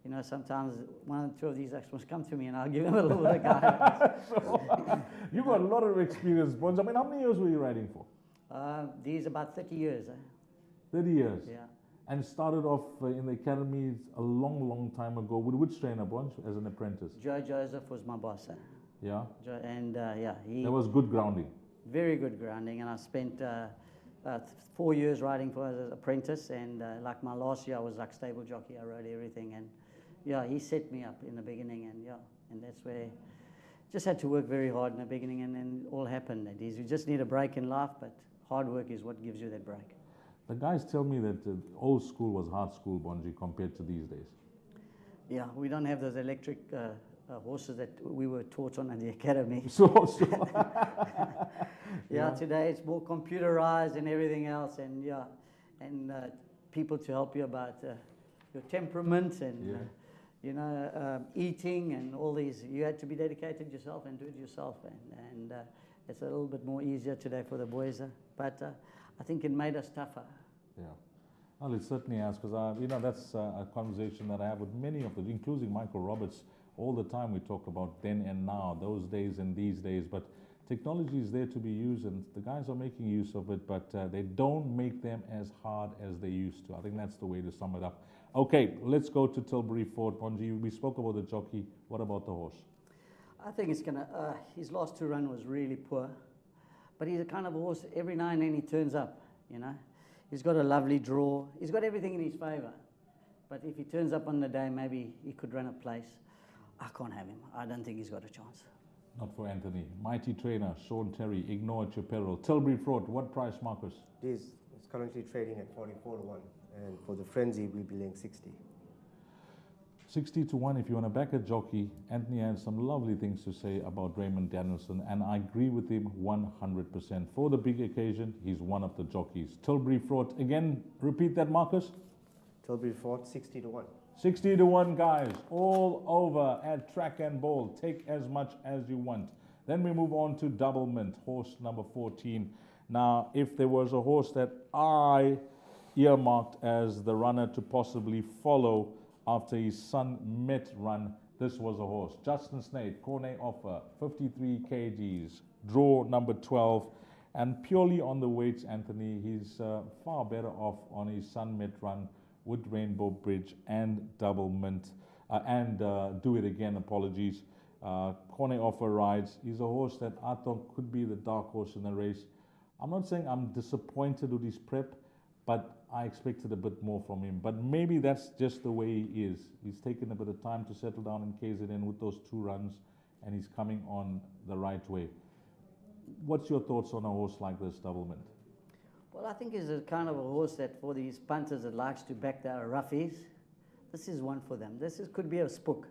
You know, sometimes one or two of these experts come to me and I'll give him a little bit of guidance. You've got a lot of experience, Bonji. I mean, how many years were you riding for? These about 30 years. 30 years? Yeah. And started off in the academies a long, long time ago. With which trainer, Bonji, as an apprentice? Joe Joseph was my boss. Yeah? He... There was good grounding. Very good grounding, and I spent 4 years riding for as an apprentice, and like my last year I was like stable jockey. I rode everything, and yeah, he set me up in the beginning, and that's where just had to work very hard in the beginning, and then it all happened. And you just need a break in life, but hard work is what gives you that break. The guys tell me that old school was hard school, Bonji, compared to these days. Yeah, we don't have those electric horses that we were taught on in the academy. Yeah, today it's more computerized and everything else, and people to help you about your temperament and eating and all these. You had to be dedicated yourself and do it yourself, and it's a little bit more easier today for the boys, but I think it made us tougher. Yeah. Well, it certainly has, because that's a conversation that I have with many of them, including Michael Roberts. All the time we talk about then and now, those days and these days, but technology is there to be used, and the guys are making use of it, but they don't make them as hard as they used to. I think that's the way to sum it up. Okay, let's go to Tilbury Fort. Bonji, we spoke about the jockey. What about the horse? I think it's gonna. His last two run was really poor, but he's a kind of horse. Every now and then he turns up. You know, he's got a lovely draw. He's got everything in his favour, but if he turns up on the day, maybe he could run a place. I can't have him. I don't think he's got a chance. Not for Anthony. Mighty trainer, Sean Terry, ignore at your peril. Tilbury Fort, what price, Marcus? It's currently trading at 44 to 1, and for the frenzy, we'll be laying 60. 60 to 1, if you want to back a jockey. Anthony had some lovely things to say about Raymond Danielson, and I agree with him 100%. For the big occasion, he's one of the jockeys. Tilbury Fort, again, repeat that, Marcus? Tilbury Fort, 60 to 1. 60 to 1, guys, all over at Track and Ball. Take as much as you want. Then we move on to Double Mint, horse number 14. Now, if there was a horse that I earmarked as the runner to possibly follow after his Sun Met run, this was a horse. Justin Snade, Cornet Offer, 53 kgs, draw number 12. And purely on the weights, Anthony, he's far better off on his Sun Met run with Rainbow Bridge and Double Mint, and Do It Again, apologies. Cornet Offer rides. He's a horse that I thought could be the dark horse in the race. I'm not saying I'm disappointed with his prep, but I expected a bit more from him. But maybe that's just the way he is. He's taken a bit of time to settle down in KZN with those 2 runs, and he's coming on the right way. What's your thoughts on a horse like this, Double Mint? Well, I think he's a kind of a horse that for these punters that likes to back their roughies, this is one for them. Could be a spook.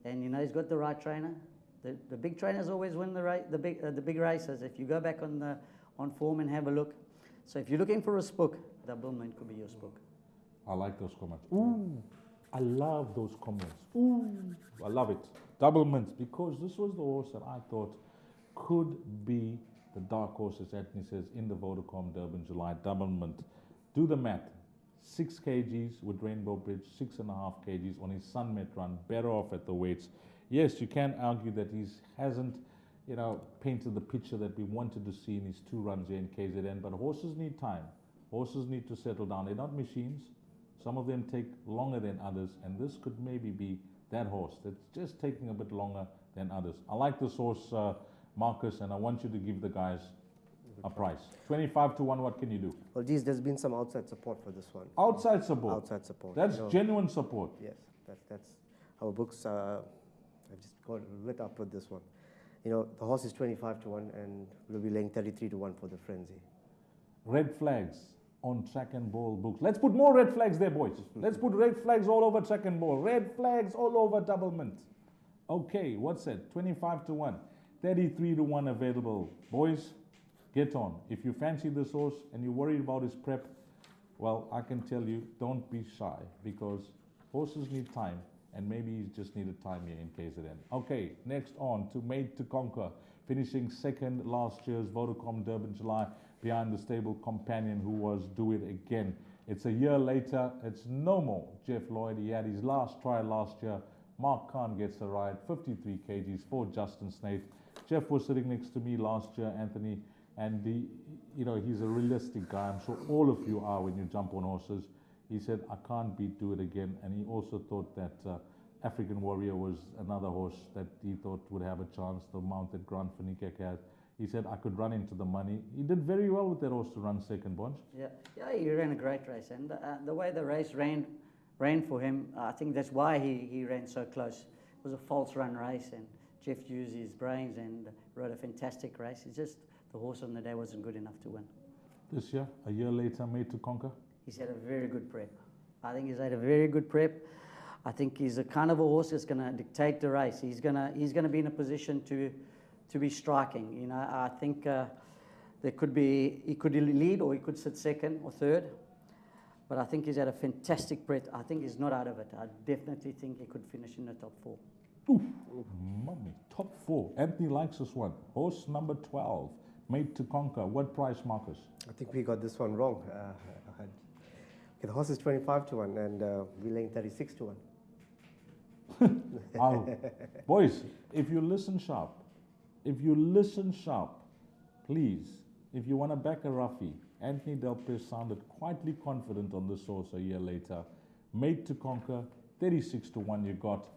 And, you know, he's got the right trainer. The big trainers always win the big races. If you go back on form and have a look. So if you're looking for a spook, Double Mint could be your spook. I like those comments. Ooh, I love those comments. Ooh, I love it. Double Mint, because this was the horse that I thought could be the dark horse, as Anthony says, in the Vodacom Durban July. Double Mint. Do the math. 6 kgs with Rainbow Bridge, 6.5 kgs on his Sunmet run, better off at the weights. Yes, you can argue that he hasn't, you know, painted the picture that we wanted to see in his 2 runs here in KZN, but horses need time. Horses need to settle down. They're not machines. Some of them take longer than others, and this could maybe be that horse that's just taking a bit longer than others. I like this horse, Marcus, and I want you to give the guys a price. 25 to 1, what can you do? Well, geez, there's been some outside support for this one. Outside support? Outside support. That's genuine support. Yes, that's our books. I've just got lit up with this one. You know, the horse is 25 to 1, and we'll be laying 33 to 1 for the frenzy. Red flags on Track and Ball books. Let's put more red flags there, boys. Let's put red flags all over Track and Ball. Red flags all over Double Mint. Okay, what's that? 25 to 1. 33 to 1 available. Boys, get on. If you fancy this horse and you're worried about his prep, well, I can tell you, don't be shy, because horses need time, and maybe he just needed time here in KZN. Okay, next on to Made to Conquer, finishing second last year's Vodacom Durban July behind the stable companion who was Do It Again. It's a year later. It's no more Jeff Lloyd. He had his last try last year. Mark Khan gets a ride, 53 kgs for Justin Snaith. Jeff was sitting next to me last year, Anthony, and you know, he's a realistic guy. I'm sure all of you are when you jump on horses. He said, I can't beat Do It Again. And he also thought that African Warrior was another horse that he thought would have a chance, the mount that Grant Finikek had. He said, I could run into the money. He did very well with that horse to run second, Bonch. Yeah, he ran a great race. And the way the race ran for him, I think that's why he ran so close. It was a false run race, and Jeff used his brains and rode a fantastic race. It's just the horse on the day wasn't good enough to win. This year, a year later, Made to Conquer? He's had a very good prep. I think he's had a very good prep. I think he's the kind of a horse that's going to dictate the race. He's going to be in a position to be striking. You know, I think he could lead, or he could sit second or third. But I think he's had a fantastic prep. I think he's not out of it. I definitely think he could finish in the top 4. Ooh, mummy, top 4. Anthony likes this one. Horse number 12, Made to Conquer. What price, Marcus? I think we got this one wrong. The horse is 25 to 1, and we're laying 36 to 1. Boys, if you listen sharp, please, if you want to back a roughie, Anthony Delpes sounded quietly confident on this horse a year later. Made to Conquer, 36 to 1 you got,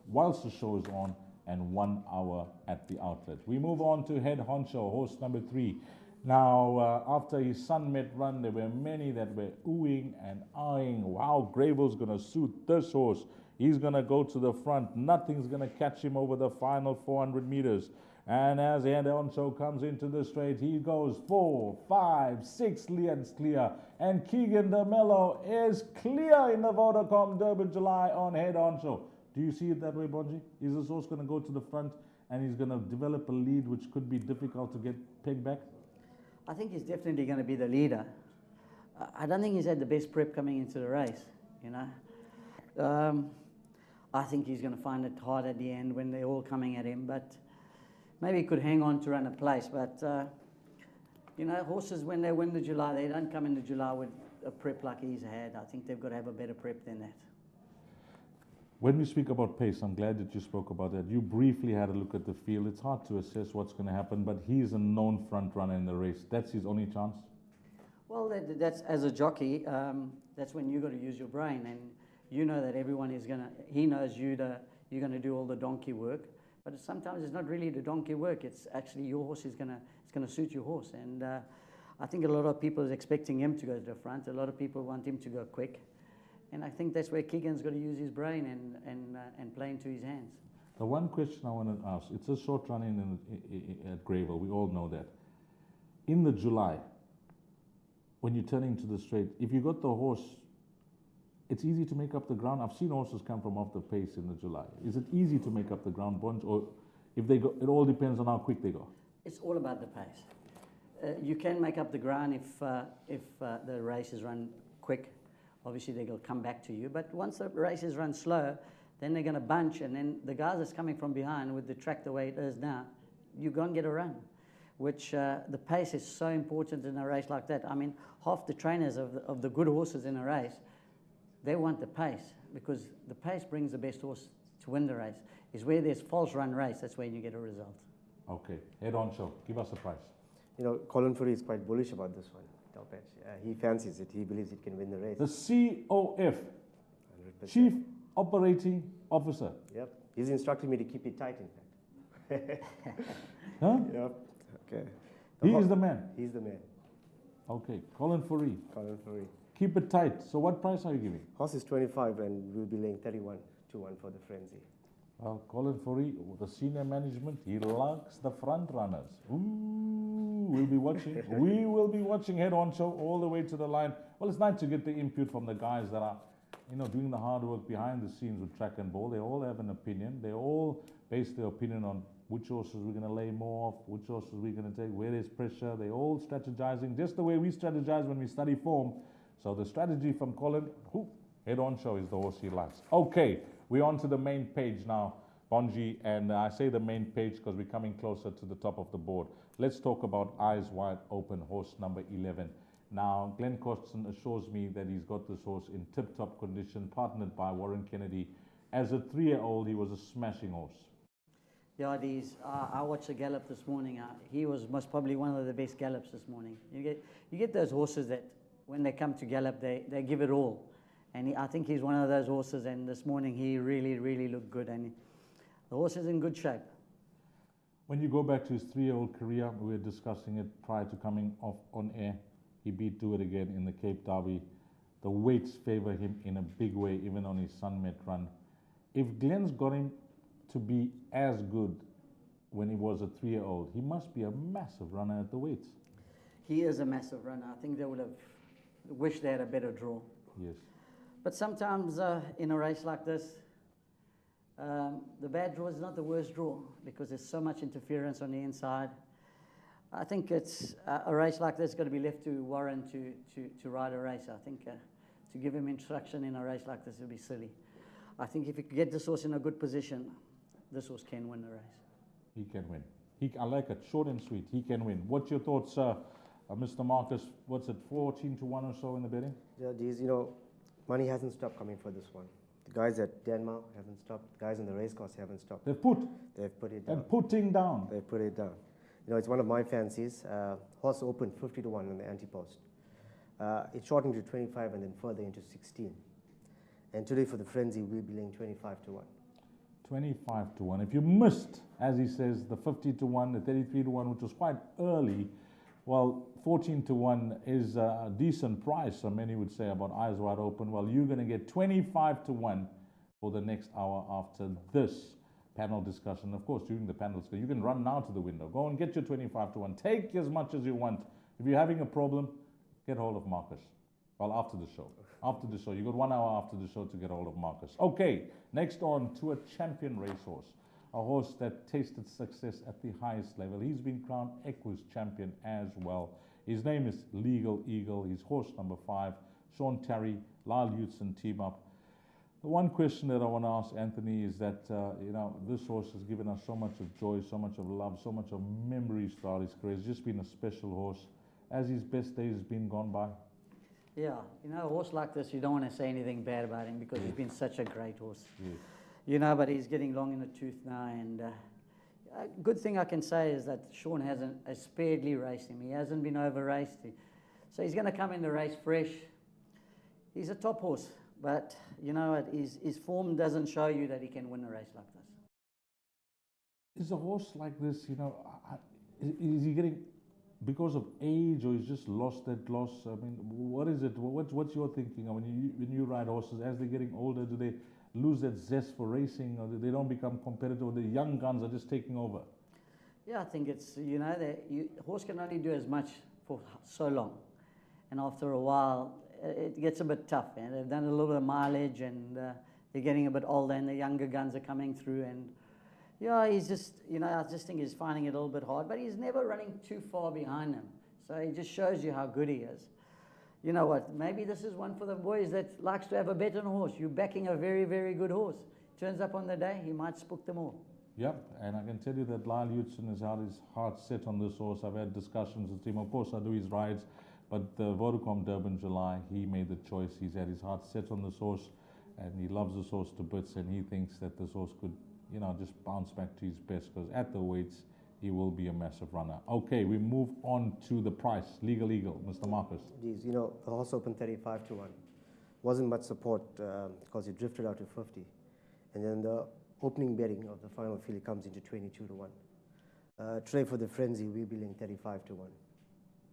whilst the show is on, and 1 hour at the outlet. We move on to Head Honcho, horse number 3. Now, after his Sunmet run, there were many that were oohing and eyeing. Wow, Grable's going to suit this horse. He's going to go to the front. Nothing's going to catch him over the final 400 meters. And as Head Honcho comes into the straight, he goes 4, 5, 6 lengths clear. And Keegan DeMello is clear in the Vodacom Durban July on Head Honcho. Do you see it that way, Bonji? Is this horse going to go to the front and he's going to develop a lead which could be difficult to get pegged back? I think he's definitely going to be the leader. I don't think he's had the best prep coming into the race, you know. I think he's going to find it hard at the end when they're all coming at him, but maybe he could hang on to run a place. But, you know, horses, when they win the July, they don't come into July with a prep like he's had. I think they've got to have a better prep than that. When we speak about pace, I'm glad that you spoke about that. You briefly had a look at the field. It's hard to assess what's going to happen, but he's a known front runner in the race. That's his only chance? Well, that's as a jockey, that's when you've got to use your brain, and you know that everyone is going to, he knows you're going to do all the donkey work, but sometimes it's not really the donkey work. It's actually your horse is going to suit your horse, and I think a lot of people is expecting him to go to the front. A lot of people want him to go quick. And I think that's where Keegan's got to use his brain and play into his hands. The one question I want to ask, it's a short run at Gravel, we all know that. In the July, when you're turning to the straight, if you got the horse it's easy to make up the ground. I've seen horses come from off the pace in the July. Is it easy to make up the ground, Bonge, or if they go, it all depends on how quick they go? It's all about the pace. You can make up the ground if the race is run quick. Obviously, they'll come back to you. But once the race is run slow, then they're going to bunch, and then the guys that's coming from behind with the track the way it is now, you go and get a run. Which the pace is so important in a race like that. I mean, half the trainers of the good horses in a race, they want the pace, because the pace brings the best horse to win the race. Is where there's false run race, that's where you get a result. Okay, head on show. Give us a price. You know, Colin Furry is quite bullish about this one, Delpech. He fancies it. He believes it can win the race. The COF, 100%. Chief Operating Officer. Yep. He's instructed me to keep it tight, in fact. Huh? Yep. Okay. He is the man. He's the man. Okay, Colin Furry. Colin Furry. Keep it tight. So what price are you giving? Horse is 25 and we'll be laying 31 to 1 for the frenzy. Well, Colin Furry, the senior management, he likes the front runners. Ooh, we'll be watching. We will be watching head on show all the way to the line. Well, it's nice to get the input from the guys that are, you know, doing the hard work behind the scenes with track and ball. They all have an opinion. They all base their opinion on which horses we're going to lay more off, which horses we're going to take, where there's pressure. They're all strategizing just the way we strategize when we study form. So the strategy from Colin, head on show is the horse he likes. Okay, we're on to the main page now, Bonji, and I say the main page because we're coming closer to the top of the board. Let's talk about Eyes Wide Open, horse number 11. Now, Glenn Costin assures me that he's got this horse in tip-top condition, partnered by Warren Kennedy. As a 3-year-old, he was a smashing horse. Yeah, I watched the gallop this morning. He was most probably one of the best gallops this morning. You get those horses that when they come to gallop, they give it all. And I think he's one of those horses, and this morning he really, really looked good. And the horse is in good shape. When you go back to his 3-year-old career, we were discussing it prior to coming off on air. He beat Do It Again in the Cape Derby. The weights favor him in a big way, even on his Sunmet run. If Glenn's got him to be as good when he was a 3-year-old, he must be a massive runner at the weights. He is a massive runner. I think they would have wished they had a better draw. Yes. But sometimes in a race like this, the bad draw is not the worst draw because there's so much interference on the inside. I think it's a race like this got to be left to Warren to ride a race. I think to give him instruction in a race like this would be silly. I think if he could get this horse in a good position, this horse can win the race. He can win. I like it, short and sweet. He can win. What's your thoughts, Mr. Marcus? What's it, 14 to 1 or so in the betting? Yeah, these, you know, money hasn't stopped coming for this one. The guys at Denmark haven't stopped. The guys on the racecourse haven't stopped. They've put it down. And putting down. They've put it down. You know, it's one of my fancies. Horse opened 50 to 1 on the anti-post. It shortened to 25 and then further into 16. And today for the frenzy, we'll be laying 25 to 1. 25 to 1. If you missed, as he says, the 50 to 1, the 33 to 1, which was quite early, well, 14 to 1 is a decent price, so many would say, about Eyes Wide Open. Well, you're going to get 25 to 1 for the next hour after this panel discussion. Of course, during the panel discussion, you can run now to the window. Go and get your 25 to 1. Take as much as you want. If you're having a problem, get hold of Marcus. Well, after the show. After the show. You got 1 hour after the show to get hold of Marcus. Okay, next on to a champion racehorse. A horse that tasted success at the highest level. He's been crowned Equus champion as well. His name is Legal Eagle. He's horse number 5. Sean Terry, Lyle Hudson team up. The one question that I want to ask Anthony is that, you know, this horse has given us so much of joy, so much of love, so much of memories throughout his career. He's just been a special horse. As his best days has been gone by. Yeah, you know, a horse like this, you don't want to say anything bad about him because he's been such a great horse. Yes. You know, but he's getting long in the tooth now, and a good thing I can say is that Sean has sparedly raced him. He hasn't been over-raced. So he's going to come in the race fresh. He's a top horse, but you know what, his form doesn't show you that he can win a race like this. Is a horse like this, you know, is he getting, because of age, or he's just lost that gloss? I mean, what is it? What's your thinking? When you ride horses, as they're getting older, do they lose that zest for racing, or they don't become competitive, or the young guns are just taking over? Yeah, I think it's, you know, horse can only do as much for so long. And after a while, it gets a bit tough. And they've done a little bit of mileage, and they're getting a bit older, and the younger guns are coming through. And yeah, he's just, I just think he's finding it a little bit hard, but he's never running too far behind them. So he just shows you how good he is. You know what? Maybe this is one for the boys that likes to have a bet on a horse. You're backing a very, very good horse. Turns up on the day, he might spook them all. Yep, and I can tell you that Lyle Hudson has had his heart set on this horse. I've had discussions with him. Of course, I do his rides, but the Vodacom Durban July, he made the choice. He's had his heart set on this horse, and he loves this horse to bits, and he thinks that this horse could, just bounce back to his best, because at the weights, he will be a massive runner. Okay, we move on to the price. Legal Eagle, Mr. Marcus. Geez, the horse opened 35 to 1. Wasn't much support because he drifted out to 50. And then the opening betting of the final field comes into 22 to 1. Today for the frenzy, we're billing 35 to 1.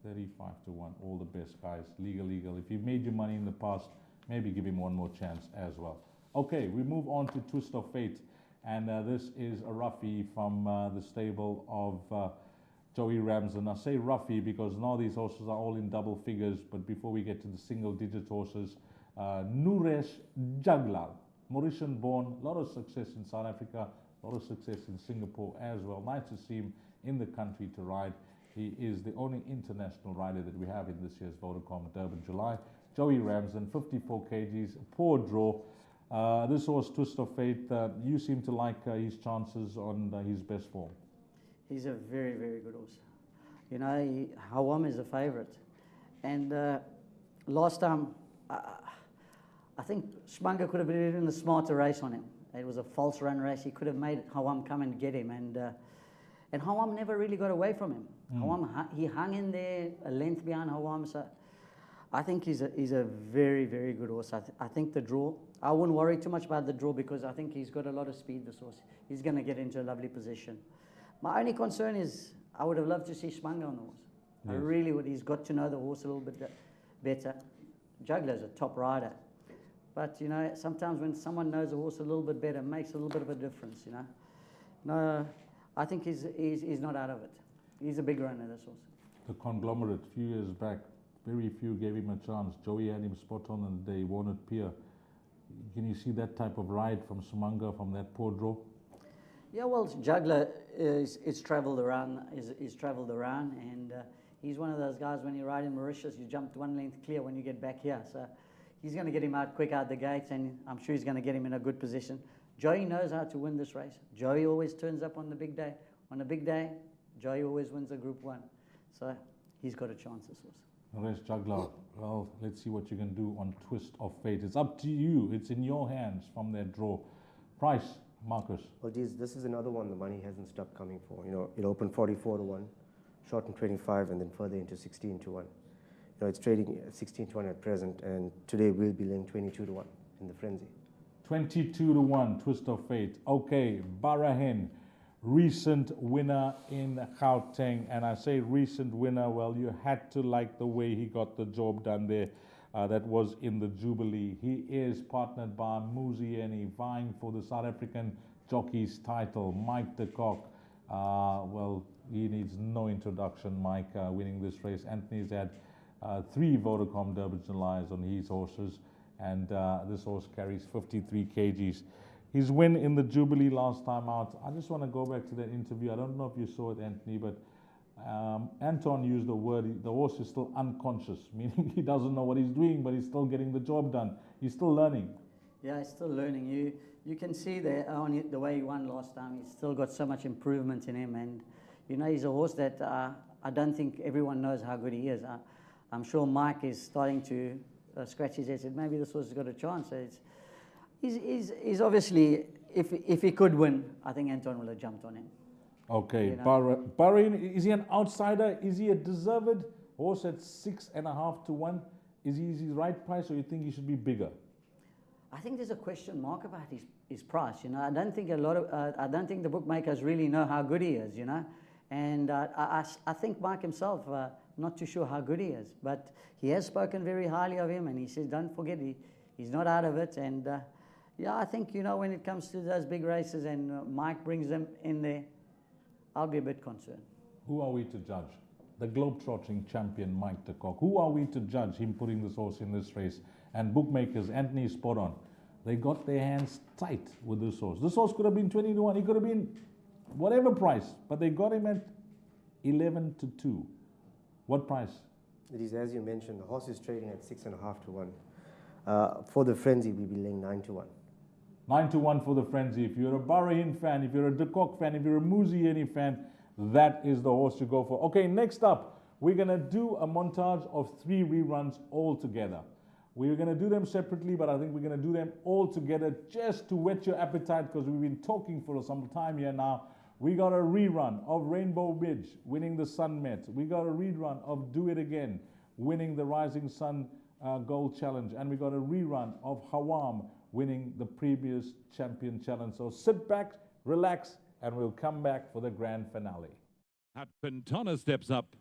35 to 1, all the best, guys. Legal Eagle. If you've made your money in the past, maybe give him one more chance as well. Okay, we move on to Twist of Fate. And this is a roughie from the stable of Joey Ramsden. I say roughie because now these horses are all in double figures, but before we get to the single-digit horses, Nuresh Jaglar, Mauritian born, a lot of success in South Africa, a lot of success in Singapore as well. Nice to see him in the country to ride. He is the only international rider that we have in this year's Vodacom Durban July. Joey Ramsden, 54 kgs, poor draw. This horse, Twist of Fate, you seem to like his chances on his best form. He's a very, very good horse. Hawwaam is a favourite. And last time, I think Schmanger could have been in a smarter race on him. It was a false run race. He could have made Hawwaam come and get him. And Hawwaam never really got away from him. Hawwaam, he hung in there a length behind Hawwaam. So I think he's a very, very good horse. I think the draw, I wouldn't worry too much about the draw because I think he's got a lot of speed, this horse. He's going to get into a lovely position. My only concern is I would have loved to see Schmanger on the horse. Yes. I really would. He's got to know the horse a little bit better. Juggler's a top rider. But, sometimes when someone knows a horse a little bit better, it makes a little bit of a difference, No, I think he's not out of it. He's a big runner, this horse. The conglomerate, a few years back, very few gave him a chance. Joey had him spot on the day, won at Pier. Can you see that type of ride from Schmanger, from that poor draw? Yeah, well, Juggler is travelled around, and he's one of those guys, when you ride in Mauritius, you jump one length clear when you get back here. So he's going to get him out quick out the gates, and I'm sure he's going to get him in a good position. Joey knows how to win this race. Joey always turns up on the big day. On a big day, Joey always wins a Group 1. So he's got a chance, this horse. Nuresh Jaglar, well, let's see what you can do on Twist of Fate. It's up to you. It's in your hands from that draw. Price, Marcus. Well, geez, this is another one the money hasn't stopped coming for. It opened 44 to 1, short in 25, and then further into 16 to 1. It's trading 16 to 1 at present, and today we'll be laying 22 to 1 in the frenzy. 22 to 1, Twist of Fate. Okay, Barahin, recent winner in Gauteng. And I say recent winner, well, you had to like the way he got the job done there. That was in the Jubilee. He is partnered by Muzieni, vying for the South African jockey's title. Mike de Kock, well, he needs no introduction, Mike, winning this race. Anthony's had 3 Vodacom Durban Julys on his horses, and this horse carries 53 kgs. His win in the Jubilee last time out, I just want to go back to that interview. I don't know if you saw it, Anthony, but Anton used the word, the horse is still unconscious, meaning he doesn't know what he's doing, but he's still getting the job done. He's still learning. Yeah, he's still learning. You can see there on the way he won last time, he's still got so much improvement in him. And, he's a horse that I don't think everyone knows how good he is. I'm sure Mike is starting to scratch his head and said, maybe this horse has got a chance. So he's obviously, if he could win, I think Anton will have jumped on him. Okay, Barahin, is he an outsider? Is he a deserved horse at 6.5 to 1? Is he his right price, or you think he should be bigger? I think there's a question mark about his price. I don't think I don't think the bookmakers really know how good he is. And I think Mike himself, not too sure how good he is, but he has spoken very highly of him, and he says, don't forget, he's not out of it. And yeah, I think, when it comes to those big races and Mike brings them in there, I'll be a bit concerned. Who are we to judge? the globe-trotting champion Mike de Kock. Who are we to judge him putting this horse in this race? And bookmakers, Anthony spot on. They got their hands tight with this horse. This horse could have been 20 to 1. He could have been whatever price, but they got him at 11 to 2. What price? It is, as you mentioned, the horse is trading at 6.5 to 1. For the frenzy, we'll be laying 9 to 1. 9 to 1 for the frenzy. If you're a Barahin fan, if you're a de Kock fan, if you're a Muzieni fan, that is the horse to go for. Okay, next up, we're going to do a montage of 3 reruns all together. We're going to do them separately, but I think we're going to do them all together just to whet your appetite, because we've been talking for some time here now. We got a rerun of Rainbow Bridge winning the Sun Met. We got a rerun of Do It Again winning the Rising Sun Gold Challenge. And we got a rerun of Hawwaam winning the previous Champion Challenge. So sit back, relax, and we'll come back for the grand finale. Hatpentana steps up.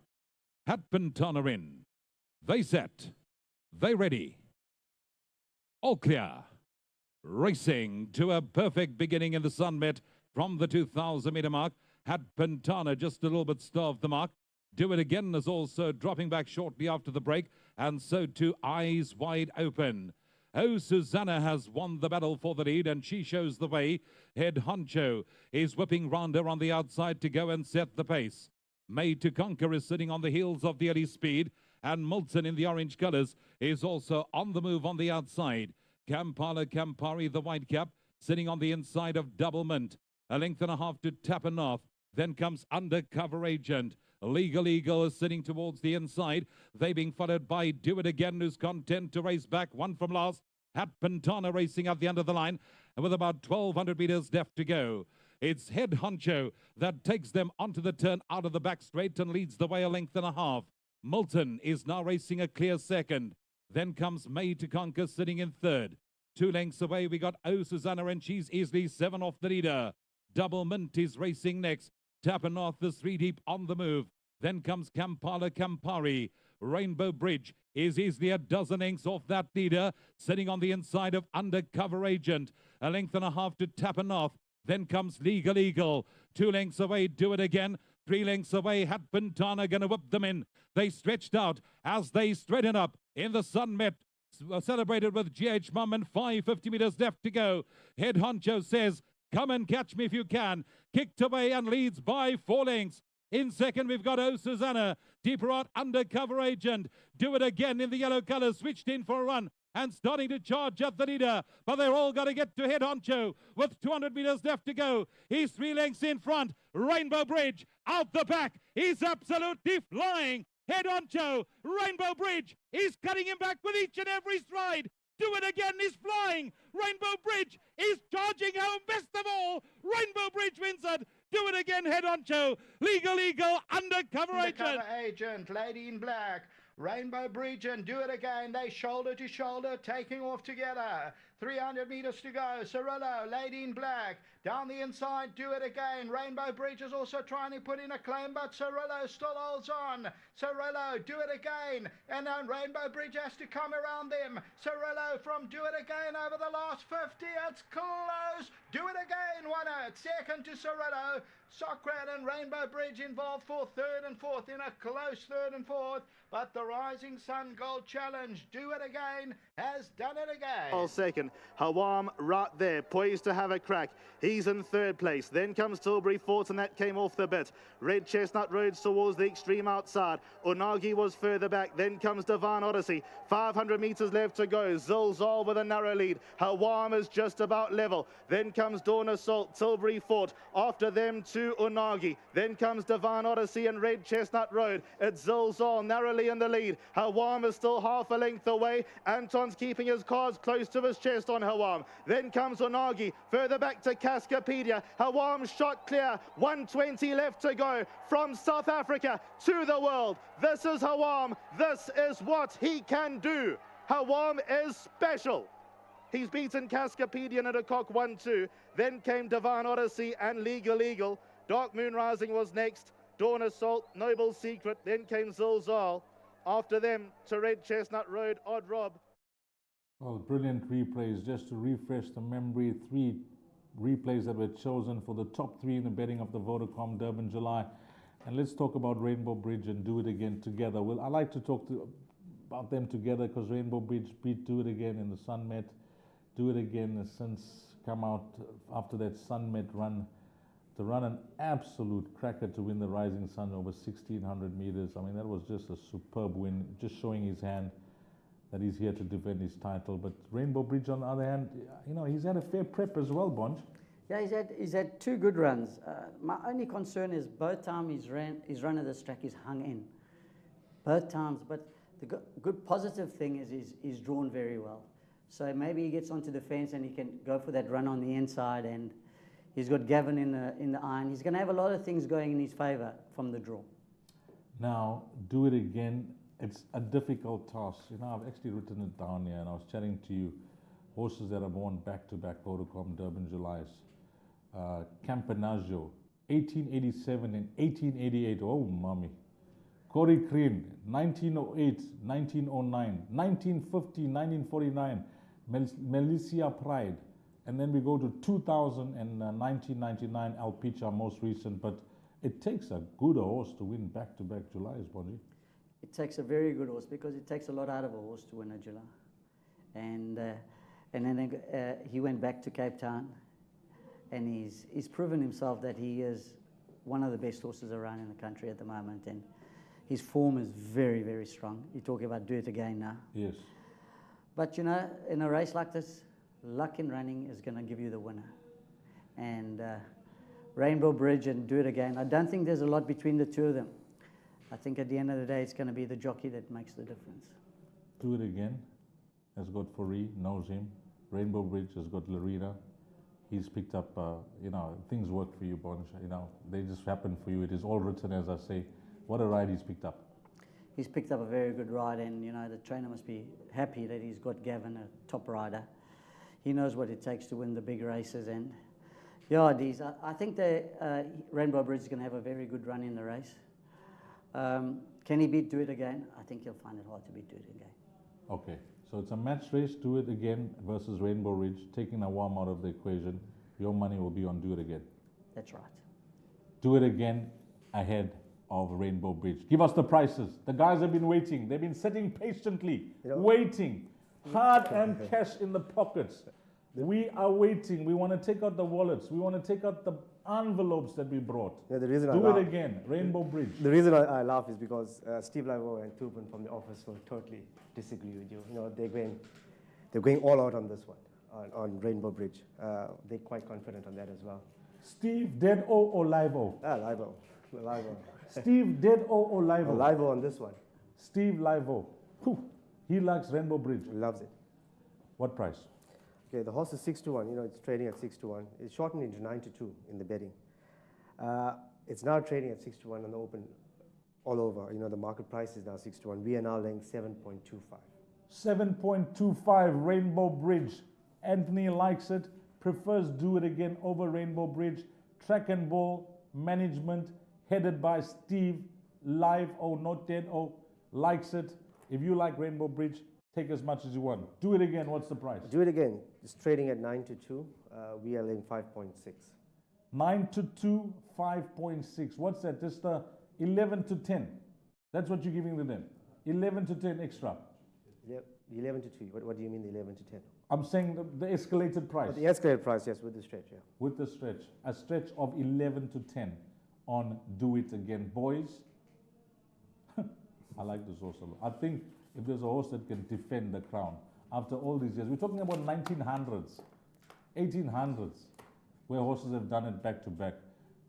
Hatpentana in. They set. They ready. All clear. Racing to a perfect beginning in the Sun Met from the 2,000-meter mark. Hatpentana just a little bit starved the mark. Do It Again is also dropping back shortly after the break, and so too Eyes Wide Open. Oh, Susanna has won the battle for the lead, and she shows the way. Head Honcho is whipping round her on the outside to go and set the pace. Made to Conquer is sitting on the heels of the early speed, and Milton in the orange colours is also on the move on the outside. Kampala Campari, the white cap, sitting on the inside of Double Mint. A length and a half to Tapper North. Then comes Undercover Agent. Legal Eagle is sitting towards the inside. They being followed by Do It Again, who's content to race back, one from last. Hatpentana racing at the end of the line, and with about 1,200 meters left to go. It's Head Honcho that takes them onto the turn out of the back straight and leads the way a length and a half. Milton is now racing a clear second. Then comes Made to Conquer sitting in third. 2 lengths away, we got Oh Susanna, and she's easily 7 off the leader. Double Mint is racing next. Tapper North is 3 deep on the move. Then comes Kampala Campari. Rainbow Bridge is easily a dozen lengths off that leader, sitting on the inside of Undercover Agent. A length and a half to Tapper North. Then comes Legal Eagle. 2 lengths away, Do It Again. 3 lengths away, Hatpentana gonna whip them in. They stretched out as they straighten up in the Sun Met. Celebrated with GH Mum, and 550 meters left to go. Head Honcho says, come and catch me if you can. Kicked away and leads by 4 lengths. In second, we've got Oh Susanna. Deeper out, Undercover Agent. Do It Again in the yellow colours. Switched in for a run and starting to charge at the leader. But they're all got to get to Head Honcho with 200 meters left to go. He's 3 lengths in front. Rainbow Bridge out the back. He's absolutely flying. Head Honcho. Rainbow Bridge. He's cutting him back with each and every stride. Do It Again is flying. Rainbow Bridge is charging home. Best of all, Rainbow Bridge wins it. Do It Again, Head Honcho. Legal Eagle, Undercover Agent, Lady in Black. Rainbow Bridge and Do It Again. They shoulder to shoulder, taking off together. 300 meters to go. Cirillo, Lady in Black. Down the inside, Do It Again. Rainbow Bridge is also trying to put in a claim, but Cirillo still holds on. Cirillo, Do It Again. And then Rainbow Bridge has to come around them. Cirillo from Do It Again over the last 50. It's close. Do It Again won it. Second to Cirillo. Socrat and Rainbow Bridge involved for third and fourth in a close third and fourth. But the Rising Sun Gold Challenge, Do It Again, has done it again. Second, Hawwaam right there, poised to have a crack. He's in third place. Then comes Tilbury fourth, and that came off the bit. Red Chestnut Roads towards the extreme outside. Unagi was further back. Then comes Divine Odyssey. 500 meters left to go. Zilzal with a narrow lead. Hawwaam is just about level. Then comes Dawn Assault, Tilbury fourth. After them, to Unagi. Then comes Divine Odyssey and Red Chestnut Road. It's Zilzal narrowly in the lead. Hawwaam is still half a length away. Anton's keeping his cards close to his chest on Hawwaam. Then comes Unagi. Further back to Cascapedia. Hawwaam shot clear. 120 left to go. From South Africa to the world. This is Hawwaam. This is what he can do. Hawwaam is special. He's beaten Cascapedia and a cock 1-2. Then came Divine Odyssey and Legal Eagle. Dark Moon Rising was next. Dawn Assault, Noble Secret. Then came Zilzal. After them to Red Chestnut Road, Odd Rob. Well, brilliant replays. Just to refresh the memory, 3 replays that were chosen for the top 3 in the betting of the Vodacom Durban July. And let's talk about Rainbow Bridge and Do It Again together. Well, I like to talk about them together because Rainbow Bridge beat Do It Again in the Sunmet. Do It Again has since come out after that Sunmet run to run an absolute cracker to win the Rising Sun over 1,600 meters. I mean, that was just a superb win, just showing his hand that he's here to defend his title. But Rainbow Bridge, on the other hand, you know, he's had a fair prep as well, Bonj. Yeah, he's had two good runs. My only concern is both times he's run at this track, he's hung in. Both times, but the good positive thing is he's drawn very well. So maybe he gets onto the fence and he can go for that run on the inside, and he's got Gavin in the iron. He's going to have a lot of things going in his favour from the draw. Now, Do It Again, it's a difficult task. You know, I've actually written it down here, and I was chatting to you. Horses that are born back-to-back Vodacom Durban Julys. Campanaggio, 1887 and 1888. Oh, mommy. Corey Crane, 1908, 1909, 1950, 1949. Melissa Pride. And then we go to 2000 and 1999, Alpicha, most recent. But it takes a good horse to win back-to-back Julys, Bonji. It takes a very good horse because it takes a lot out of a horse to win a July. And then he went back to Cape Town, and he's proven himself that he is one of the best horses around in the country at the moment. And his form is very, very strong. You're talking about Do It Again now. Yes. But, you know, in a race like this, luck in running is going to give you the winner. And Rainbow Bridge and Do It Again, I don't think there's a lot between the two of them. I think at the end of the day, it's going to be the jockey that makes the difference. Do It Again has got Fourie, knows him. Rainbow Bridge has got Larina. He's picked up, you know, things work for you, Bonj. You know, they just happen for you. It is all written, as I say. What a ride he's picked up. He's picked up a very good ride, and, you know, the trainer must be happy that he's got Gavin, a top rider. He knows what it takes to win the big races. And, yeah, I think Rainbow Bridge is going to have a very good run in the race. Can he beat Do It Again? I think he'll find it hard to beat Do It Again. Okay, so it's a match race, Do It Again versus Rainbow Ridge. Taking Hawwaam out of the equation, your money will be on Do It Again. That's right. Do It Again ahead of Rainbow Bridge. Give us the prices. The guys have been waiting. They've been sitting patiently, waiting. Hard and cash in the pockets. We are waiting. We want to take out the wallets. We want to take out the envelopes that we brought. Yeah, the reason Do It Again, Rainbow Bridge. The reason I laugh is because Steve Livo and Tupan from the office will totally disagree with you. You know, they're going all out on this one, on Rainbow Bridge. They're quite confident on that as well. Steve, dead O or live O? Livo. Steve, dead O or live O? Livo on this one. Steve Livo. He likes Rainbow Bridge. He loves it. What price? Okay, the horse is 6-1. You know, it's trading at 6-1. It's shortened into 9-2 in the betting. It's now trading at 6-1 on the open all over. You know, the market price is now 6-1. We are now laying 7.25. 7.25 Rainbow Bridge. Anthony likes it, prefers Do It Again over Rainbow Bridge. Track and Ball Management, headed by Steve Live O, not dead O, likes it. If you like Rainbow Bridge, take as much as you want. Do It Again, what's the price? Do It Again. It's trading at 9-2. We are laying 5.6. 9-2, 5.6. What's that? Just 11-10. That's what you're giving to them. 11-10 extra. Yep, 11-2. What do you mean 11-10? I'm saying the escalated price. The escalated price, yes, with the stretch, yeah. With the stretch. A stretch of 11-10 on Do It Again. Boys, I like this horse a lot. I think if there's a horse that can defend the crown after all these years, we're talking about 1900s, 1800s, where horses have done it back to back.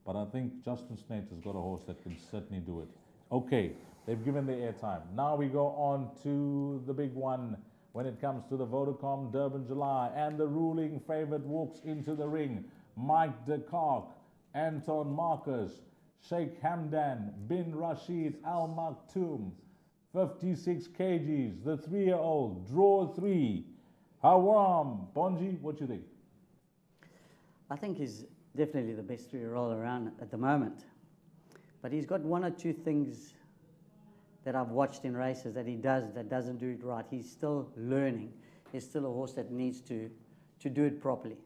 But I think Justin Snaith has got a horse that can certainly do it. Okay, they've given the airtime. Now we go on to the big one when it comes to the Vodacom Durban July, and the ruling favorite walks into the ring. Mike de Klerk, Anton Marcus, Sheikh Hamdan, Bin Rashid Al Maktoum, 56 kgs, the 3-year-old, draw 3. Hawwaam. Bonji, what do you think? I think he's definitely the best 3-year-old around at the moment. But he's got one or two things that I've watched in races that he does that doesn't do it right. He's still learning. He's still a horse that needs to do it properly.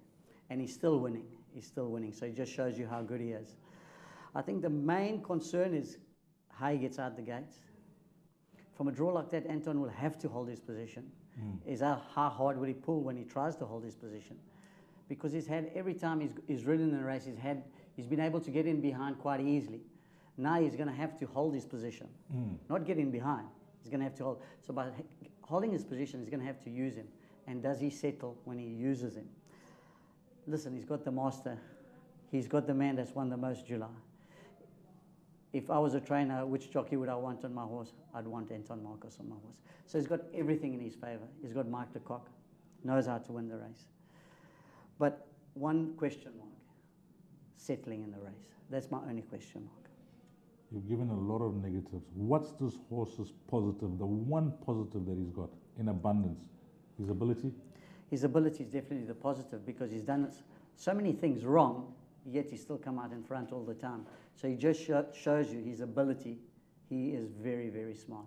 And he's still winning. He's still winning. So it just shows you how good he is. I think the main concern is how he gets out the gates. From a draw like that, Anton will have to hold his position. Is how hard will he pull when he tries to hold his position? Because he's had, every time he's ridden in a race, he's been able to get in behind quite easily. Now he's going to have to hold his position, not get in behind. He's going to have to hold. So by holding his position, he's going to have to use him. And does he settle when he uses him? Listen, he's got the master. He's got the man that's won the most July. If I was a trainer, which jockey would I want on my horse? I'd want Anton Marcos on my horse. So he's got everything in his favour. He's got Mike de Kock, knows how to win the race. But one question mark, settling in the race. That's my only question mark. You've given a lot of negatives. What's this horse's positive, the one positive that he's got in abundance? His ability? His ability is definitely the positive because he's done so many things wrong, yet he's still come out in front all the time. So he just shows you his ability. He is very, very smart.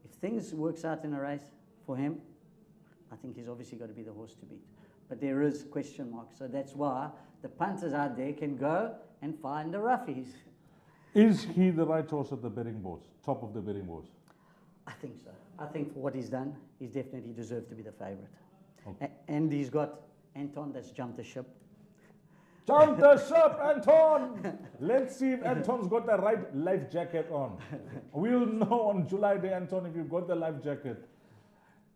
If things works out in a race for him, I think he's obviously got to be the horse to beat. But there is question marks. So that's why the punters out there can go and find the roughies. Is he the right horse at the betting boards, top of the betting boards? I think so. I think for what he's done, he's definitely deserved to be the favourite. Okay. And he's got Anton that's jumped the ship. Jump the ship, Anton! Let's see if Anton's got the right life jacket on. We'll know on July day, Anton, if you've got the life jacket.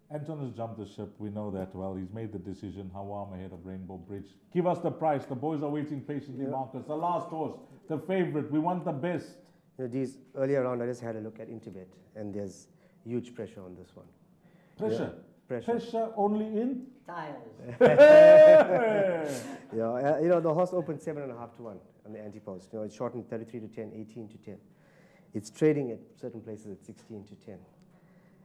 Anton has jumped the ship. We know that well. He's made the decision. Hawwaam ahead of Rainbow Bridge. Give us the price. The boys are waiting patiently, Marcus. The last horse, the favourite. We want the best. These earlier on, I just had a look at Intibet, and there's huge pressure on this one. Pressure? Pressure. Pressure only in? Tires. The horse opened 7.5 to 1 on the anti-post. It's shortened 33 to 10, 18 to 10. It's trading at certain places at 16 to 10.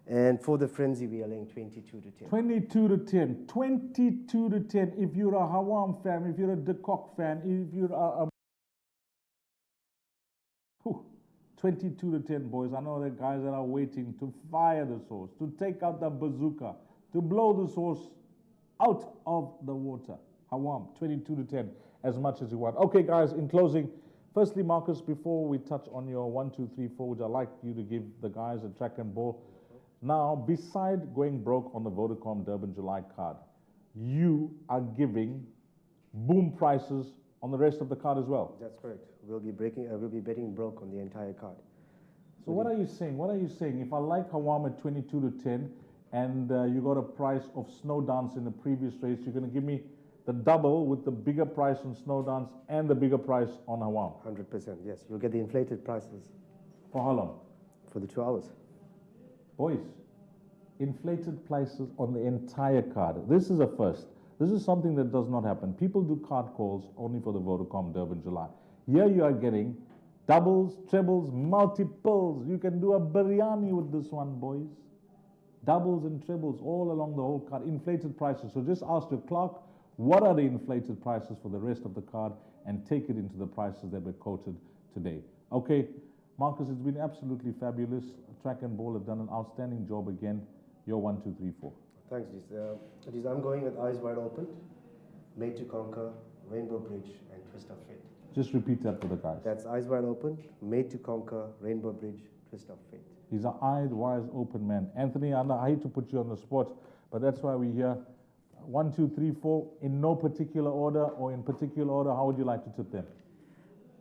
And for the frenzy, we are laying 22 to 10. 22 to 10. 22 to 10. If you're a Hawwaam fan, if you're a de Kock fan, if you're a 22 to 10, boys. I know the guys that are waiting to fire this horse, to take out the bazooka, to blow this horse out of the water. Hawwaam, 22 to 10, as much as you want. Okay, guys, in closing, firstly, Marcus, before we touch on your 1, 2, 3, 4, which I'd like you to give the guys a track and ball. Now, beside going broke on the Vodacom Durban July card, you are giving boom prices on the rest of the card as well. That's correct. We'll be betting broke on the entire card. So what are you saying? What are you saying? If I like Hawwaam at 22 to 10 and you got a price of Snow Dance in the previous race, you're going to give me the double with the bigger price on Snow Dance and the bigger price on Hawwaam? 100%, yes. You'll get the inflated prices. For how long? For the 2 hours. Boys, inflated prices on the entire card. This is a first. This is something that does not happen. People do card calls only for the Vodacom Durban July. Here you are getting doubles, trebles, multiples. You can do a biryani with this one, boys. Doubles and trebles all along the whole card. Inflated prices. So just ask your clerk, what are the inflated prices for the rest of the card, and take it into the prices that were quoted today. Okay, Marcus, it's been absolutely fabulous. Track and Ball have done an outstanding job again. Your 1, 2, 3, 4. Thanks, Diz. I'm going with Eyes Wide Open, Made to Conquer, Rainbow Bridge, and Twist of Fate. Just repeat that for the guys. That's Eyes Wide Open, Made to Conquer, Rainbow Bridge, Twist of Fate. He's an eyed, wise, open man. Anthony, I hate to put you on the spot, but that's why we're here. 1, 2, 3, 4, in no particular order, or in particular order, how would you like to tip them?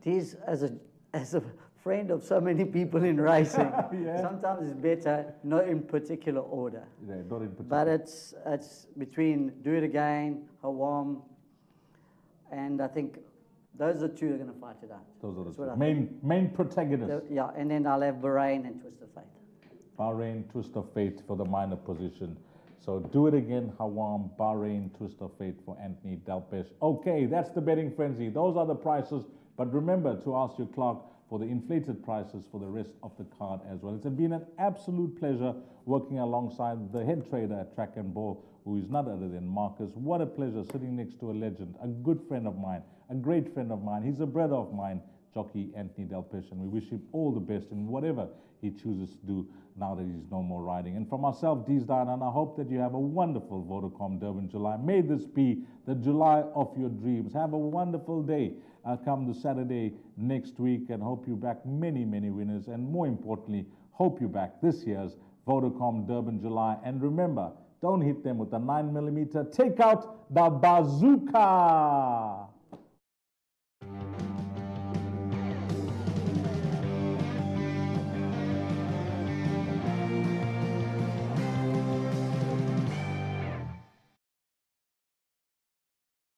This, as a friend of so many people in racing, sometimes it's better not in particular order. Yeah, not in particular. But it's between Do It Again, Hawwaam, and I think those are two that are going to fight it out. Those are the two. Main protagonists. Yeah, and then I'll have Barahin and Twist of Fate. Barahin, Twist of Fate for the minor position. So Do It Again, Hawwaam, Barahin, Twist of Fate for Anthony Delpesh. Okay, that's the betting frenzy. Those are the prices. But remember to ask your clerk for the inflated prices for the rest of the card as well. It's been an absolute pleasure working alongside the head trader at Track and Ball, who is none other than Marcus. What a pleasure sitting next to a legend, a good friend of mine, a great friend of mine. He's a brother of mine, jockey Anthony Delpesh, and we wish him all the best in whatever he chooses to do now that he's no more riding. And for myself, Deez Dine, and I hope that you have a wonderful Vodacom Durban July. May this be the July of your dreams. Have a wonderful day come the Saturday next week, and hope you back many, many winners, and more importantly, hope you back this year's Vodacom Durban July. And remember, don't hit them with the 9mm, take out the bazooka.